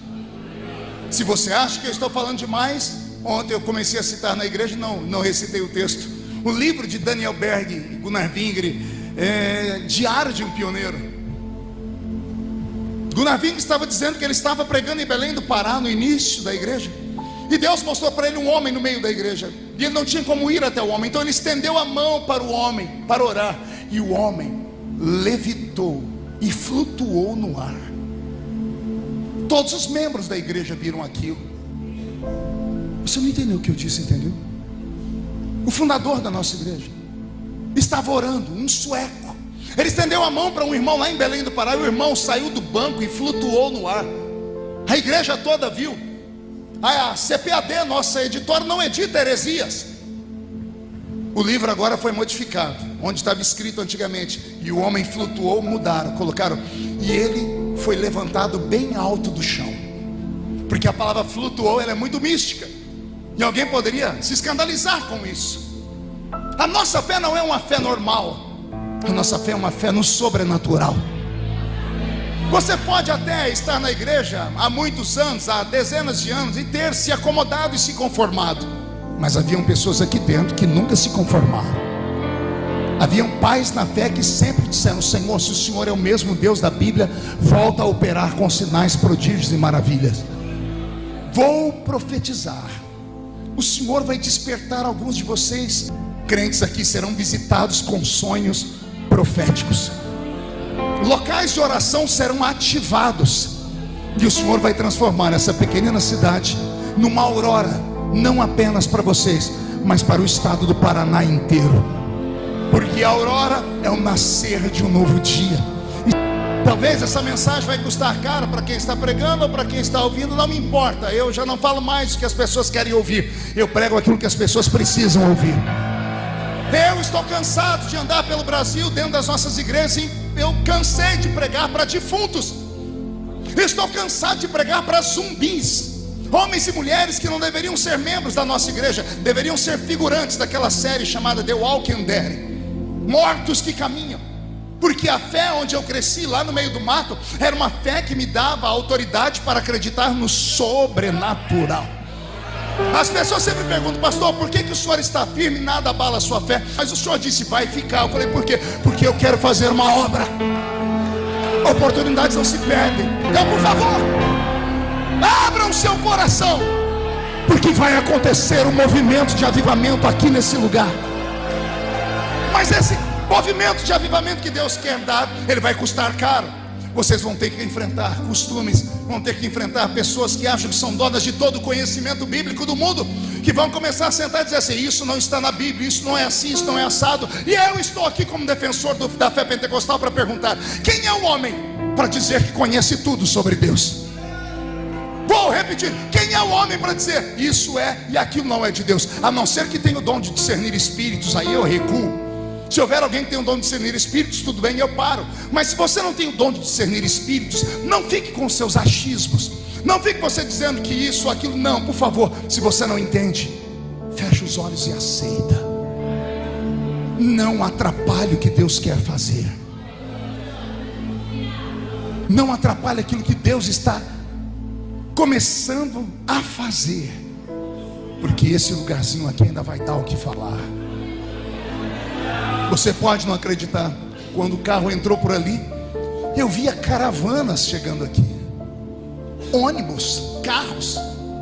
Se você acha que eu estou falando demais, ontem eu comecei a citar na igreja, não recitei o texto. O livro de Daniel Berg e Gunnar Vingre, Diário de um Pioneiro. Gunnar Vingre estava dizendo que ele estava pregando em Belém do Pará no início da igreja, e Deus mostrou para ele um homem no meio da igreja, e ele não tinha como ir até o homem. Então ele estendeu a mão para o homem, para orar, e o homem levitou e flutuou no ar. Todos os membros da igreja viram aquilo. Você não entendeu o que eu disse, entendeu? O fundador da nossa igreja estava orando, um sueco. Ele estendeu a mão para um irmão lá em Belém do Pará, e o irmão saiu do banco e flutuou no ar. A igreja toda viu. A CPAD, nossa editora, não edita heresias. O livro agora foi modificado. Onde estava escrito antigamente: e o homem flutuou, mudaram, colocaram: e ele foi levantado bem alto do chão. Porque a palavra flutuou, ela é muito mística, e alguém poderia se escandalizar com isso. A nossa fé não é uma fé normal. A nossa fé é uma fé no sobrenatural. Você pode até estar na igreja há muitos anos, há dezenas de anos, e ter se acomodado e se conformado. Mas haviam pessoas aqui dentro que nunca se conformaram. Haviam pais na fé que sempre disseram: Senhor, se o Senhor é o mesmo Deus da Bíblia, volta a operar com sinais, prodígios e maravilhas. Vou profetizar. O Senhor vai despertar alguns de vocês. Crentes aqui serão visitados com sonhos proféticos. Locais de oração serão ativados, e o Senhor vai transformar essa pequenina cidade numa aurora, não apenas para vocês, mas para o estado do Paraná inteiro. Porque a aurora é o nascer de um novo dia. E talvez essa mensagem vai custar caro para quem está pregando ou para quem está ouvindo, não me importa. Eu já não falo mais o que as pessoas querem ouvir, eu prego aquilo que as pessoas precisam ouvir. Eu estou cansado de andar pelo Brasil, dentro das nossas igrejas, e eu cansei de pregar para defuntos. Estou cansado de pregar para zumbis, homens e mulheres que não deveriam ser membros da nossa igreja, deveriam ser figurantes daquela série chamada The Walking Dead, mortos que caminham. Porque a fé onde eu cresci, lá no meio do mato, era uma fé que me dava autoridade para acreditar no sobrenatural. As pessoas sempre perguntam: pastor, por que o senhor está firme e nada abala a sua fé? Mas o senhor disse: vai ficar. Eu falei: por quê? Porque eu quero fazer uma obra. Oportunidades não se perdem. Então, por favor, abram seu coração, porque vai acontecer um movimento de avivamento aqui nesse lugar. Mas esse movimento de avivamento que Deus quer dar, ele vai custar caro. Vocês vão ter que enfrentar costumes, vão ter que enfrentar pessoas que acham que são donas de todo o conhecimento bíblico do mundo, que vão começar a sentar e dizer assim: isso não está na Bíblia, isso não é assim, isso não é assado. E eu estou aqui como defensor da fé pentecostal para perguntar: quem é o homem para dizer que conhece tudo sobre Deus? Vou repetir: quem é o homem para dizer isso é e aquilo não é de Deus? A não ser que tenha o dom de discernir espíritos, aí eu recuo. Se houver alguém que tem o dom de discernir espíritos, tudo bem, eu paro. Mas se você não tem o dom de discernir espíritos, não fique com seus achismos. Não fique você dizendo que isso ou aquilo. Não, por favor, se você não entende, feche os olhos e aceita. Não atrapalhe o que Deus quer fazer. Não atrapalhe aquilo que Deus está começando a fazer. Porque esse lugarzinho aqui ainda vai dar o que falar. Você pode não acreditar, quando o carro entrou por ali, eu via caravanas chegando aqui, ônibus, carros,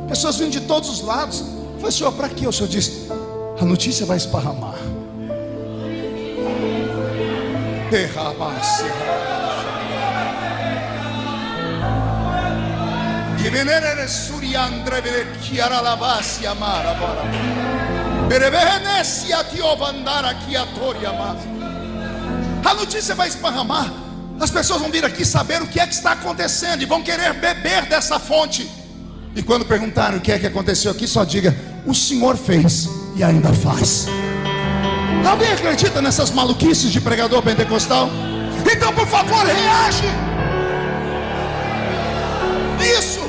pessoas vindo de todos os lados. Eu falei: senhor, para quê? O senhor disse: a notícia vai esparramar. A notícia vai esparramar. As pessoas vão vir aqui saber o que é que está acontecendo e vão querer beber dessa fonte. E quando perguntarem o que é que aconteceu aqui, só diga: o Senhor fez e ainda faz. Alguém acredita nessas maluquices de pregador pentecostal? Então, por favor, reage. Isso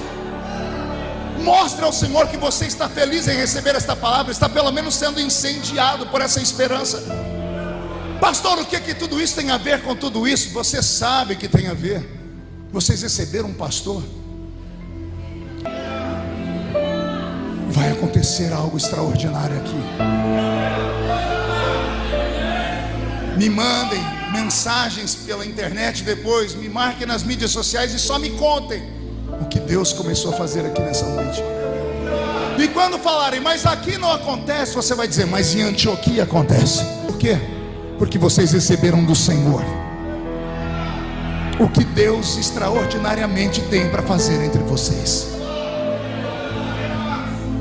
mostra ao Senhor que você está feliz em receber esta palavra, está pelo menos sendo incendiado por essa esperança. Pastor, o que tudo isso tem a ver com tudo isso? Você sabe que tem a ver. Vocês receberam um pastor. Vai acontecer algo extraordinário aqui. Me mandem mensagens pela internet depois, me marquem nas mídias sociais e só me contem o que Deus começou a fazer aqui nessa noite. E quando falarem, mas aqui não acontece, você vai dizer, mas em Antioquia acontece. Por quê? Porque vocês receberam do Senhor o que Deus extraordinariamente tem para fazer entre vocês.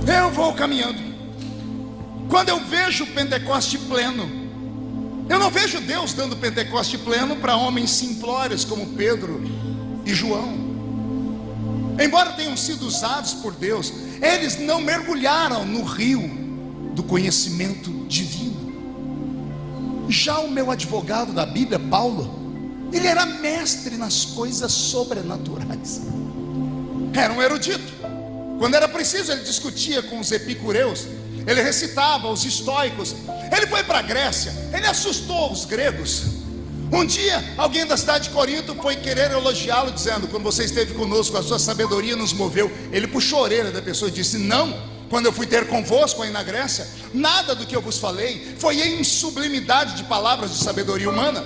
Eu vou caminhando. Quando eu vejo o Pentecoste pleno, eu não vejo Deus dando Pentecoste pleno para homens simplórios como Pedro e João. Embora tenham sido usados por Deus, eles não mergulharam no rio do conhecimento divino. Já o meu advogado da Bíblia, Paulo, ele era mestre nas coisas sobrenaturais. Era um erudito. Quando era preciso, ele discutia com os epicureus, ele recitava os estoicos. Ele foi para a Grécia, ele assustou os gregos. Um dia, alguém da cidade de Corinto foi querer elogiá-lo, dizendo: quando você esteve conosco, a sua sabedoria nos moveu. Ele puxou a orelha da pessoa e disse: não, quando eu fui ter convosco aí na Grécia, nada do que eu vos falei foi em sublimidade de palavras de sabedoria humana.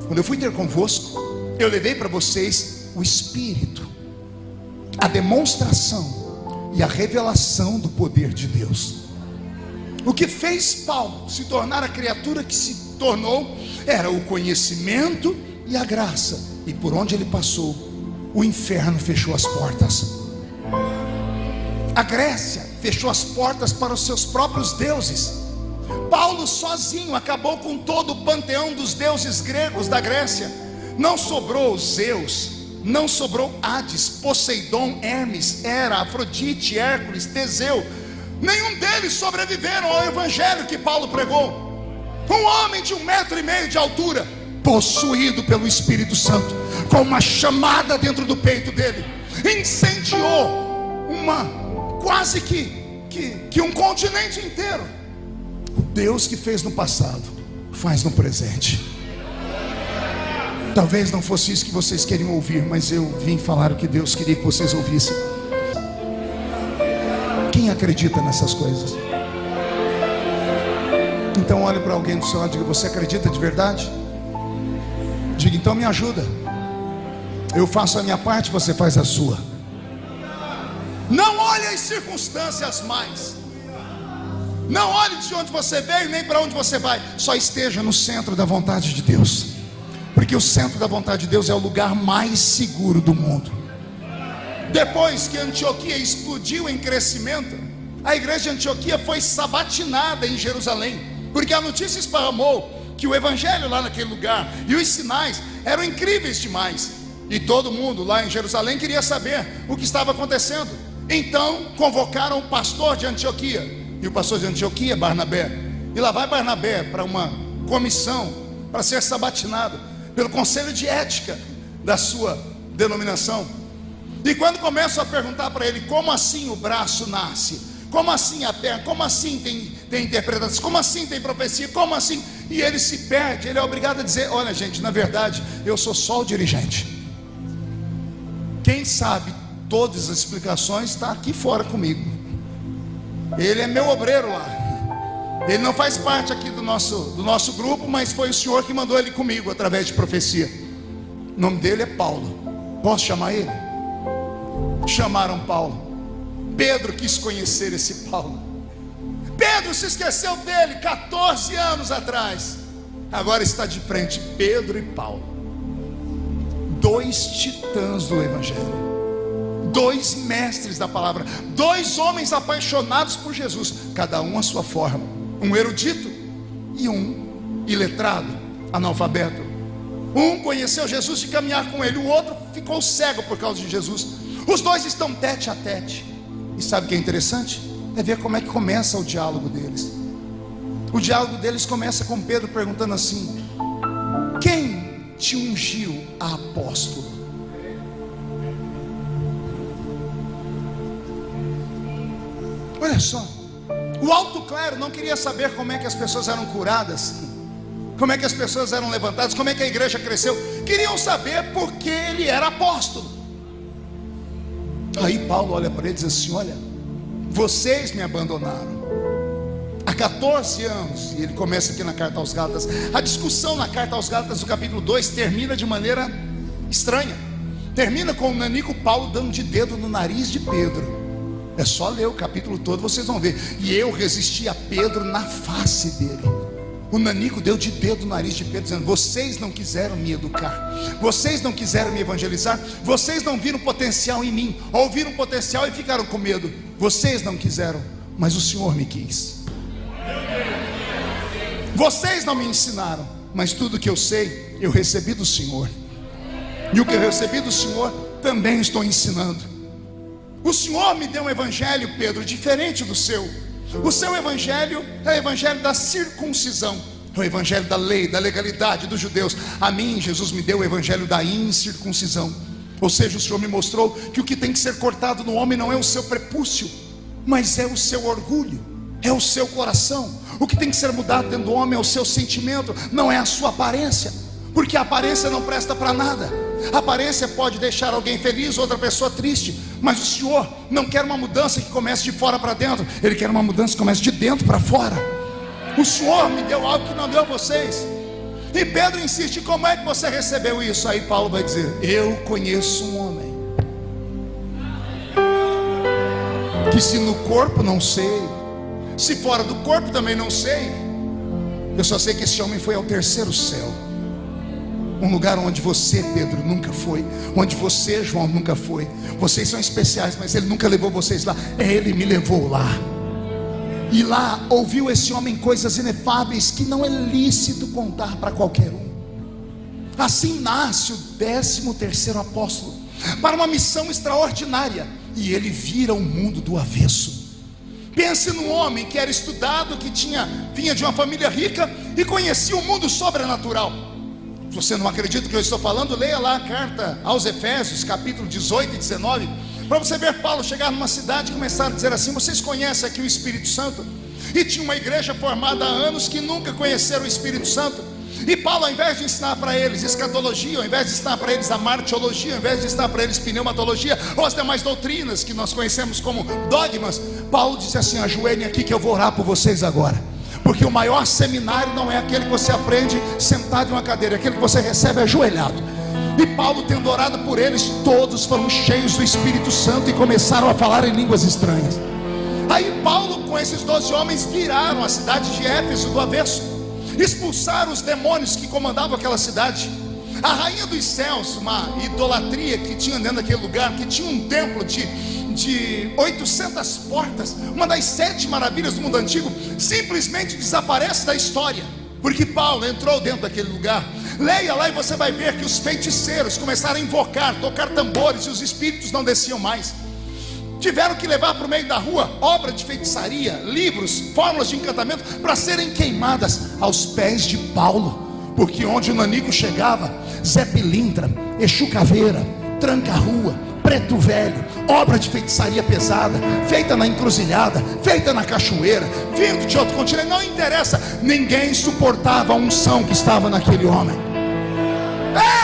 Quando eu fui ter convosco, eu levei para vocês o Espírito, a demonstração e a revelação do poder de Deus. O que fez Paulo se tornar a criatura que se tornou era o conhecimento e a graça. E por onde ele passou, o inferno fechou as portas. A Grécia fechou as portas para os seus próprios deuses. Paulo sozinho acabou com todo o panteão dos deuses gregos da Grécia. Não sobrou Zeus, não sobrou Hades, Poseidon, Hermes, Hera, Afrodite, Hércules, Teseu. Nenhum deles sobreviveram ao evangelho que Paulo pregou. Um homem de 1,5 metro de altura, possuído pelo Espírito Santo, com uma chamada dentro do peito dele, incendiou quase que um continente inteiro. O Deus que fez no passado, faz no presente. Talvez não fosse isso que vocês queriam ouvir, mas eu vim falar o que Deus queria que vocês ouvissem. Quem acredita nessas coisas? Então olhe para alguém do seu lado e diga: você acredita de verdade? Diga: então me ajuda. Eu faço a minha parte, você faz a sua. Não olhe as circunstâncias mais. Não olhe de onde você veio, nem para onde você vai. Só esteja no centro da vontade de Deus, porque o centro da vontade de Deus é o lugar mais seguro do mundo. Depois que Antioquia explodiu em crescimento, a igreja de Antioquia foi sabatinada em Jerusalém, porque a notícia esparramou que o evangelho lá naquele lugar e os sinais eram incríveis demais. E todo mundo lá em Jerusalém queria saber o que estava acontecendo. Então convocaram o pastor de Antioquia. E o pastor de Antioquia, Barnabé. E lá vai Barnabé para uma comissão, para ser sabatinado pelo conselho de ética da sua denominação. E quando começam a perguntar para ele: como assim o braço nasce? Como assim a perna? Como assim tem interpretação? Como assim tem profecia? Como assim? E ele se perde, ele é obrigado a dizer: olha gente, na verdade eu sou só o dirigente. Quem sabe todas as explicações está aqui fora comigo. Ele é meu obreiro lá. Ele não faz parte aqui do nosso grupo, mas foi o Senhor que mandou ele comigo através de profecia. O nome dele é Paulo. Posso chamar ele? Chamaram Paulo. Pedro quis conhecer esse Paulo. Pedro se esqueceu dele 14 anos atrás. Agora está de frente Pedro e Paulo, dois titãs do evangelho, dois mestres da palavra, dois homens apaixonados por Jesus, cada um à sua forma, um erudito e um iletrado, analfabeto. Um conheceu Jesus de caminhar com ele, o outro ficou cego por causa de Jesus. Os dois estão tete a tete. E sabe o que é interessante? É ver como é que começa o diálogo deles. O diálogo deles começa com Pedro perguntando assim: quem te ungiu a apóstolo? Olha só, o alto clero não queria saber como é que as pessoas eram curadas, como é que as pessoas eram levantadas, como é que a igreja cresceu. Queriam saber por que ele era apóstolo. Aí Paulo olha para ele e diz assim: olha, vocês me abandonaram há 14 anos. E ele começa aqui na carta aos Gálatas. A discussão na carta aos Gálatas do capítulo 2 termina de maneira estranha. Termina com o Nanico Paulo dando de dedo no nariz de Pedro. É só ler o capítulo todo, vocês vão ver. E eu resisti a Pedro na face dele. O Nanico deu de dedo no nariz de Pedro, dizendo: vocês não quiseram me educar, vocês não quiseram me evangelizar, vocês não viram potencial em mim, ou viram potencial e ficaram com medo. Vocês não quiseram, mas o Senhor me quis. Vocês não me ensinaram, mas tudo que eu sei, eu recebi do Senhor. E o que eu recebi do Senhor, também estou ensinando. O Senhor me deu um evangelho, Pedro, diferente do seu. O seu evangelho é o evangelho da circuncisão, é o evangelho da lei, da legalidade dos judeus. A mim, Jesus me deu o evangelho da incircuncisão. Ou seja, o Senhor me mostrou que o que tem que ser cortado no homem não é o seu prepúcio, mas é o seu orgulho, é o seu coração. O que tem que ser mudado dentro do homem é o seu sentimento, não é a sua aparência, porque a aparência não presta para nada. A aparência pode deixar alguém feliz, outra pessoa triste, mas o Senhor não quer uma mudança que comece de fora para dentro, Ele quer uma mudança que comece de dentro para fora. O Senhor me deu algo que não deu a vocês. E Pedro insiste: como é que você recebeu isso? Aí Paulo vai dizer: eu conheço um homem que, se no corpo não sei, se fora do corpo também não sei, eu só sei que esse homem foi ao terceiro céu. Um lugar onde você, Pedro, nunca foi, onde você, João, nunca foi. Vocês são especiais, mas Ele nunca levou vocês lá. Ele me levou lá. E lá ouviu esse homem coisas inefáveis que não é lícito contar para qualquer um. Assim nasce o 13º apóstolo, para uma missão extraordinária. E ele vira o mundo do avesso. Pense num homem que era estudado, que vinha de uma família rica e conhecia o mundo sobrenatural. Se você não acredita no que eu estou falando, leia lá a carta aos Efésios, capítulo 18 e 19, para você ver Paulo chegar numa cidade e começar a dizer assim: vocês conhecem aqui o Espírito Santo? E tinha uma igreja formada há anos que nunca conheceram o Espírito Santo. E Paulo, ao invés de ensinar para eles escatologia, ao invés de ensinar para eles a martiologia, ao invés de ensinar para eles pneumatologia, ou as demais doutrinas que nós conhecemos como dogmas, Paulo disse assim: ajoelhem aqui que eu vou orar por vocês agora. Porque o maior seminário não é aquele que você aprende sentado em uma cadeira, é aquele que você recebe ajoelhado. E Paulo, tendo orado por eles, todos foram cheios do Espírito Santo e começaram a falar em línguas estranhas. Aí Paulo, com esses 12 homens, viraram a cidade de Éfeso do avesso, expulsaram os demônios que comandavam aquela cidade. A rainha dos céus, uma idolatria que tinha dentro daquele lugar, que tinha um templo de 800 portas, uma das 7 maravilhas do mundo antigo, simplesmente desaparece da história, porque Paulo entrou dentro daquele lugar. Leia lá e você vai ver que os feiticeiros começaram a invocar, tocar tambores, e os espíritos não desciam mais. Tiveram que levar para o meio da rua obra de feitiçaria, livros, fórmulas de encantamento, para serem queimadas aos pés de Paulo, porque onde o Nanico chegava, Zé Pilintra, Exu Caveira, Tranca-Rua, Preto Velho, obra de feitiçaria pesada, feita na encruzilhada, feita na cachoeira, vindo de outro continente, não interessa, ninguém suportava a unção que estava naquele homem.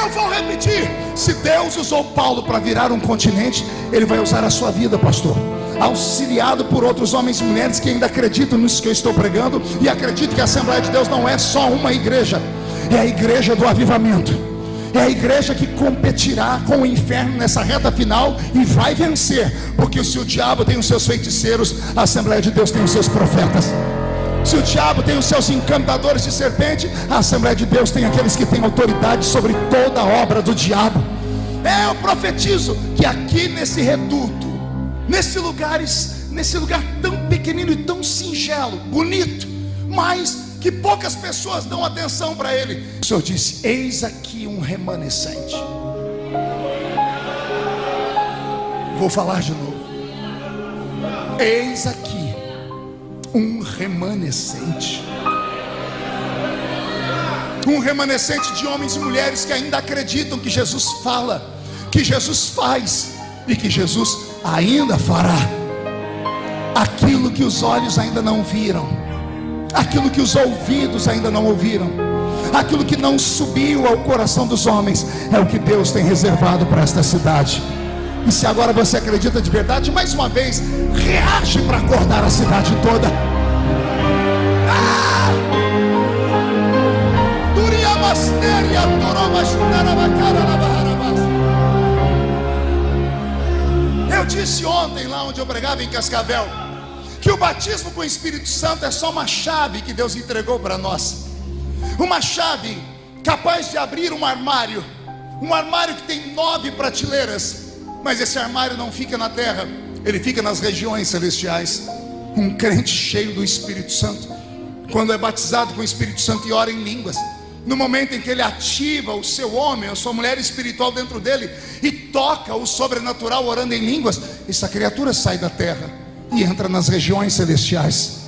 Eu vou repetir: se Deus usou Paulo para virar um continente, Ele vai usar a sua vida, pastor, auxiliado por outros homens e mulheres que ainda acreditam nisso que eu estou pregando, e acreditam que a Assembleia de Deus não é só uma igreja, é a igreja do avivamento. É a igreja que competirá com o inferno nessa reta final e vai vencer, porque se o diabo tem os seus feiticeiros, a Assembleia de Deus tem os seus profetas. Se o diabo tem os seus encantadores de serpente, a Assembleia de Deus tem aqueles que têm autoridade sobre toda a obra do diabo. Eu profetizo que aqui nesse reduto, nesse lugar tão pequenino e tão singelo, bonito, mas que poucas pessoas dão atenção para ele, o Senhor disse: eis aqui um remanescente. Vou falar de novo: eis aqui um remanescente. Um remanescente de homens e mulheres que ainda acreditam que Jesus fala, que Jesus faz e que Jesus ainda fará aquilo que os olhos ainda não viram, aquilo que os ouvidos ainda não ouviram, aquilo que não subiu ao coração dos homens, é o que Deus tem reservado para esta cidade. E se agora você acredita de verdade, mais uma vez, reage para acordar a cidade toda. Eu disse ontem, lá onde eu pregava em Cascavel, que o batismo com o Espírito Santo é só uma chave que Deus entregou para nós. Uma chave capaz de abrir um armário que tem 9 prateleiras. Mas esse armário não fica na terra, ele fica nas regiões celestiais. Um crente cheio do Espírito Santo, quando é batizado com o Espírito Santo e ora em línguas, no momento em que ele ativa o seu homem, a sua mulher espiritual dentro dele, e toca o sobrenatural orando em línguas, essa criatura sai da terra e entra nas regiões celestiais.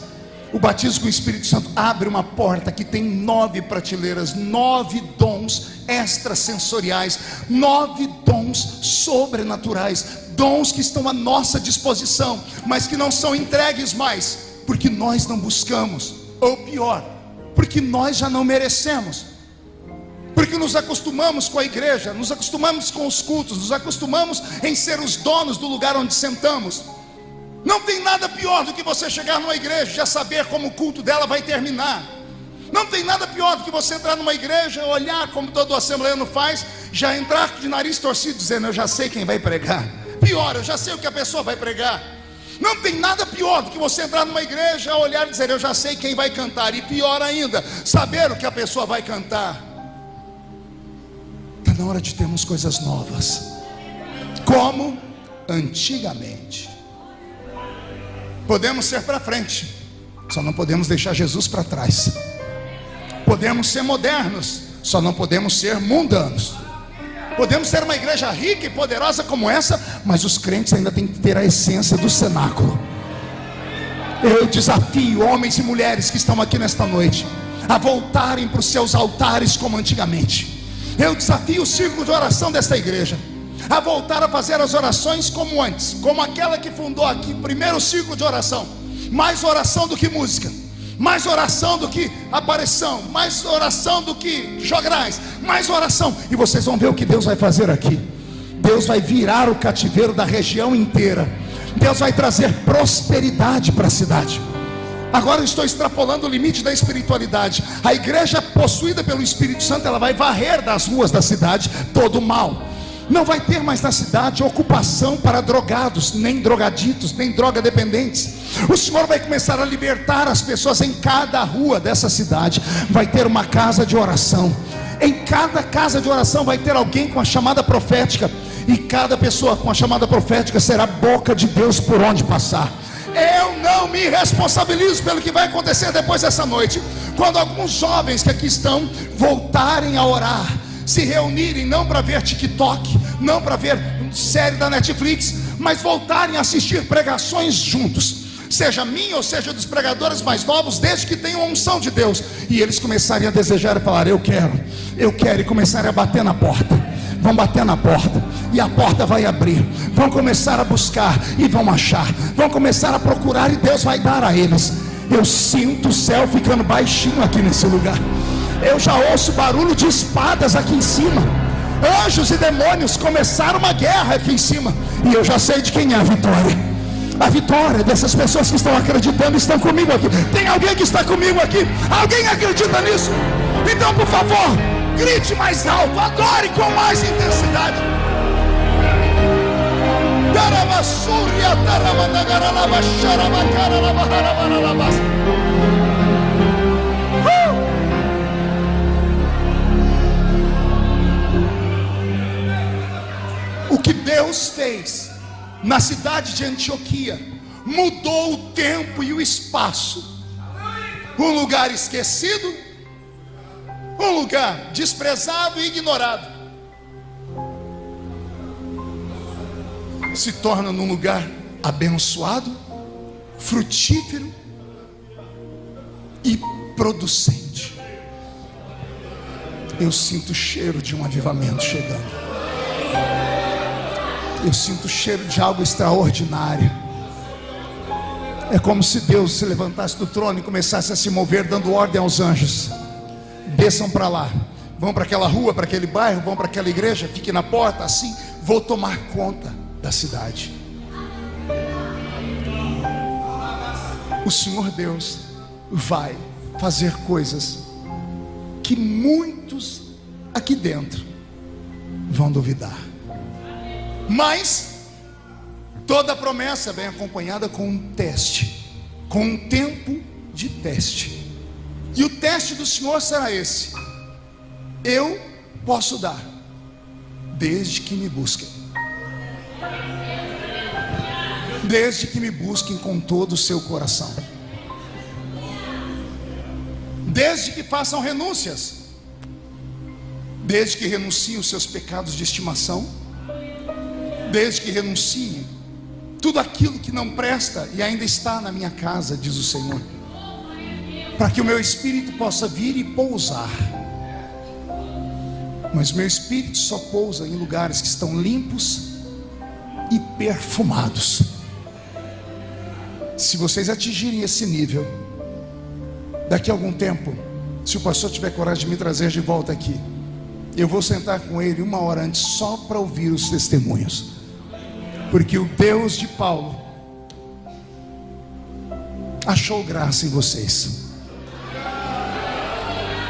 O batismo com o Espírito Santo abre uma porta que tem 9 prateleiras, 9 dons extrasensoriais, 9 dons sobrenaturais, dons que estão à nossa disposição, mas que não são entregues mais, porque nós não buscamos, ou pior, porque nós já não merecemos, porque nos acostumamos com a igreja, nos acostumamos com os cultos, nos acostumamos em ser os donos do lugar onde sentamos. Não tem nada pior do que você chegar numa igreja e já saber como o culto dela vai terminar. Não tem nada pior do que você entrar numa igreja, olhar como todo assembleano faz, já entrar de nariz torcido dizendo: eu já sei quem vai pregar. Pior, eu já sei o que a pessoa vai pregar. Não tem nada pior do que você entrar numa igreja, olhar e dizer: eu já sei quem vai cantar. E pior ainda, saber o que a pessoa vai cantar. Está na hora de termos coisas novas, como antigamente. Podemos ser para frente, só não podemos deixar Jesus para trás. Podemos ser modernos, só não podemos ser mundanos. Podemos ter uma igreja rica e poderosa como essa, mas os crentes ainda têm que ter a essência do cenáculo. Eu desafio homens e mulheres que estão aqui nesta noite a voltarem para os seus altares como antigamente. Eu desafio o círculo de oração desta igreja a voltar a fazer as orações como antes, como aquela que fundou aqui, primeiro círculo de oração. Mais oração do que música, mais oração do que aparição, mais oração do que jograis, mais oração. E vocês vão ver o que Deus vai fazer aqui. Deus vai virar o cativeiro da região inteira. Deus vai trazer prosperidade para a cidade. Agora eu estou extrapolando o limite da espiritualidade. A igreja possuída pelo Espírito Santo, ela vai varrer das ruas da cidade todo o mal. Não vai ter mais na cidade ocupação para drogados, nem drogaditos, nem drogadependentes. O Senhor vai começar a libertar as pessoas. Em cada rua dessa cidade vai ter uma casa de oração. Em cada casa de oração vai ter alguém com a chamada profética, e cada pessoa com a chamada profética será a boca de Deus por onde passar. Eu não me responsabilizo pelo que vai acontecer depois dessa noite, quando alguns jovens que aqui estão voltarem a orar, se reunirem não para ver TikTok, não para ver série da Netflix, mas voltarem a assistir pregações juntos, seja minha ou seja dos pregadores mais novos, desde que tenham a unção de Deus, e eles começarem a desejar e falar: eu quero, e começarem a bater na porta. Vão bater na porta e a porta vai abrir. Vão começar a buscar e vão achar. Vão começar a procurar e Deus vai dar a eles. Eu sinto o céu ficando baixinho aqui nesse lugar. Eu já ouço barulho de espadas aqui em cima. Anjos e demônios começaram uma guerra aqui em cima, e eu já sei de quem é a vitória. A vitória dessas pessoas que estão acreditando, estão comigo aqui. Tem alguém que está comigo aqui? Alguém acredita nisso? Então, por favor, grite mais alto, adore com mais intensidade. O que Deus fez na cidade de Antioquia mudou o tempo e o espaço. Um lugar esquecido, um lugar desprezado e ignorado, se torna num lugar abençoado, frutífero e producente. Eu sinto o cheiro de um avivamento chegando. Eu sinto o cheiro de algo extraordinário. É como se Deus se levantasse do trono e começasse a se mover, dando ordem aos anjos: desçam para lá, vão para aquela rua, para aquele bairro, vão para aquela igreja, fiquem na porta, assim, vou tomar conta da cidade. O Senhor Deus vai fazer coisas que muitos aqui dentro vão duvidar. Mas toda promessa vem acompanhada com um teste, com um tempo de teste. E o teste do Senhor será esse: eu posso dar, desde que me busquem. Desde que me busquem com todo o seu coração. Desde que façam renúncias. Desde que renunciem os seus pecados de estimação. Desde que renunciem tudo aquilo que não presta e ainda está na minha casa, diz o Senhor, para que o meu espírito possa vir e pousar. Mas meu espírito só pousa em lugares que estão limpos e perfumados. Se vocês atingirem esse nível, daqui a algum tempo, se o pastor tiver coragem de me trazer de volta aqui, eu vou sentar com ele 1 hora antes, só para ouvir os testemunhos. Porque o Deus de Paulo achou graça em vocês.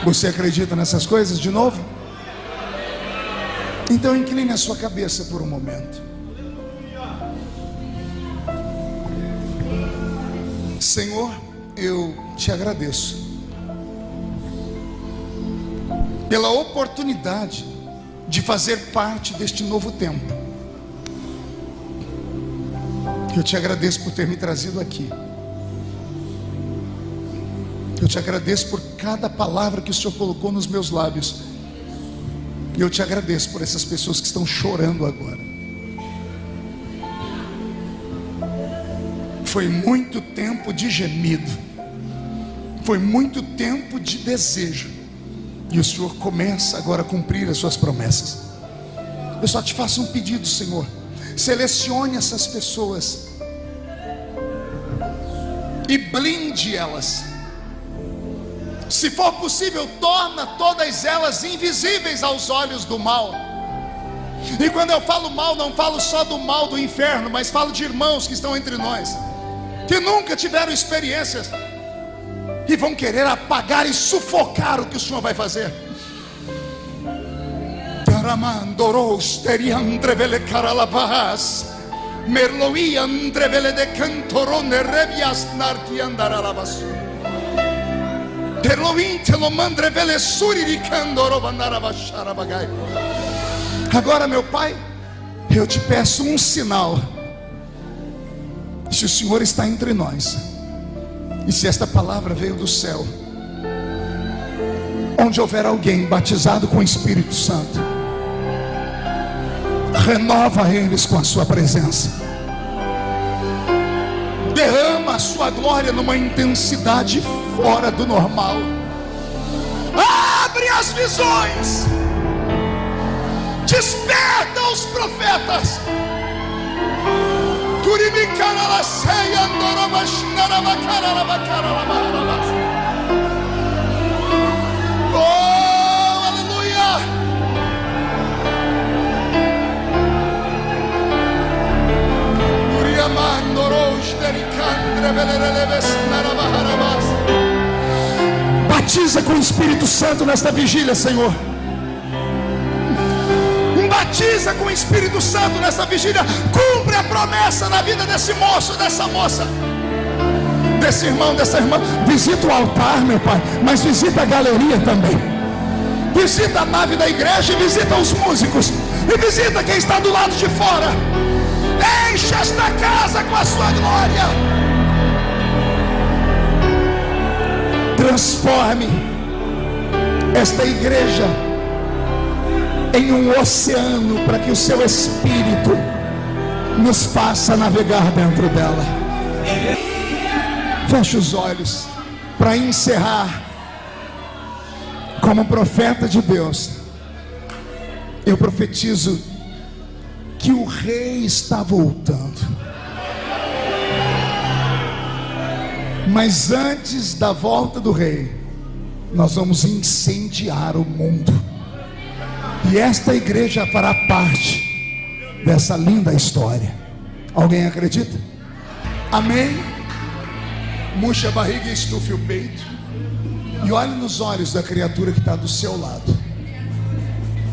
Você acredita nessas coisas de novo? Então incline a sua cabeça por um momento. Senhor, eu te agradeço pela oportunidade de fazer parte deste novo tempo. Eu te agradeço por ter me trazido aqui. Eu te agradeço por cada palavra que o Senhor colocou nos meus lábios. E eu te agradeço por essas pessoas que estão chorando agora. Foi muito tempo de gemido, foi muito tempo de desejo, e o Senhor começa agora a cumprir as suas promessas. Eu só te faço um pedido, Senhor: selecione essas pessoas e blinde elas. Se for possível, torna todas elas invisíveis aos olhos do mal. E quando eu falo mal, não falo só do mal do inferno, mas falo de irmãos que estão entre nós, que nunca tiveram experiências e vão querer apagar e sufocar o que o Senhor vai fazer. Agora, meu Pai, eu te peço um sinal. Se o Senhor está entre nós, e se esta palavra veio do céu, onde houver alguém batizado com o Espírito Santo, renova eles com a sua presença, derrama a sua glória numa intensidade fora do normal, abre as visões, desperta os profetas. Oh, aleluia! Batiza com o Espírito Santo nesta vigília, Senhor. Batiza com o Espírito Santo nessa vigília. Cumpre a promessa na vida desse moço, dessa moça, desse irmão, dessa irmã. Visita o altar, meu Pai, mas visita a galeria também. Visita a nave da igreja e visita os músicos. E visita quem está do lado de fora. Enche esta casa com a sua glória. Transforme esta igreja em um oceano, para que o seu Espírito nos faça navegar dentro dela. Feche os olhos para encerrar Como profeta de Deus, eu profetizo que o rei está voltando. Mas antes da volta do rei, nós vamos incendiar o mundo. E esta igreja fará parte dessa linda história. Alguém acredita? Amém? Murche a barriga e estufe o peito. E olhe nos olhos da criatura que está do seu lado.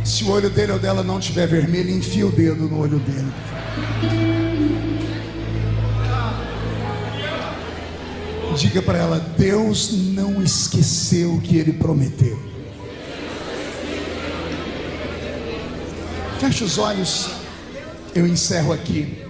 Se o olho dele ou dela não estiver vermelho, enfia o dedo no olho dele. Diga para ela: Deus não esqueceu o que Ele prometeu. Feche os olhos. Eu encerro aqui.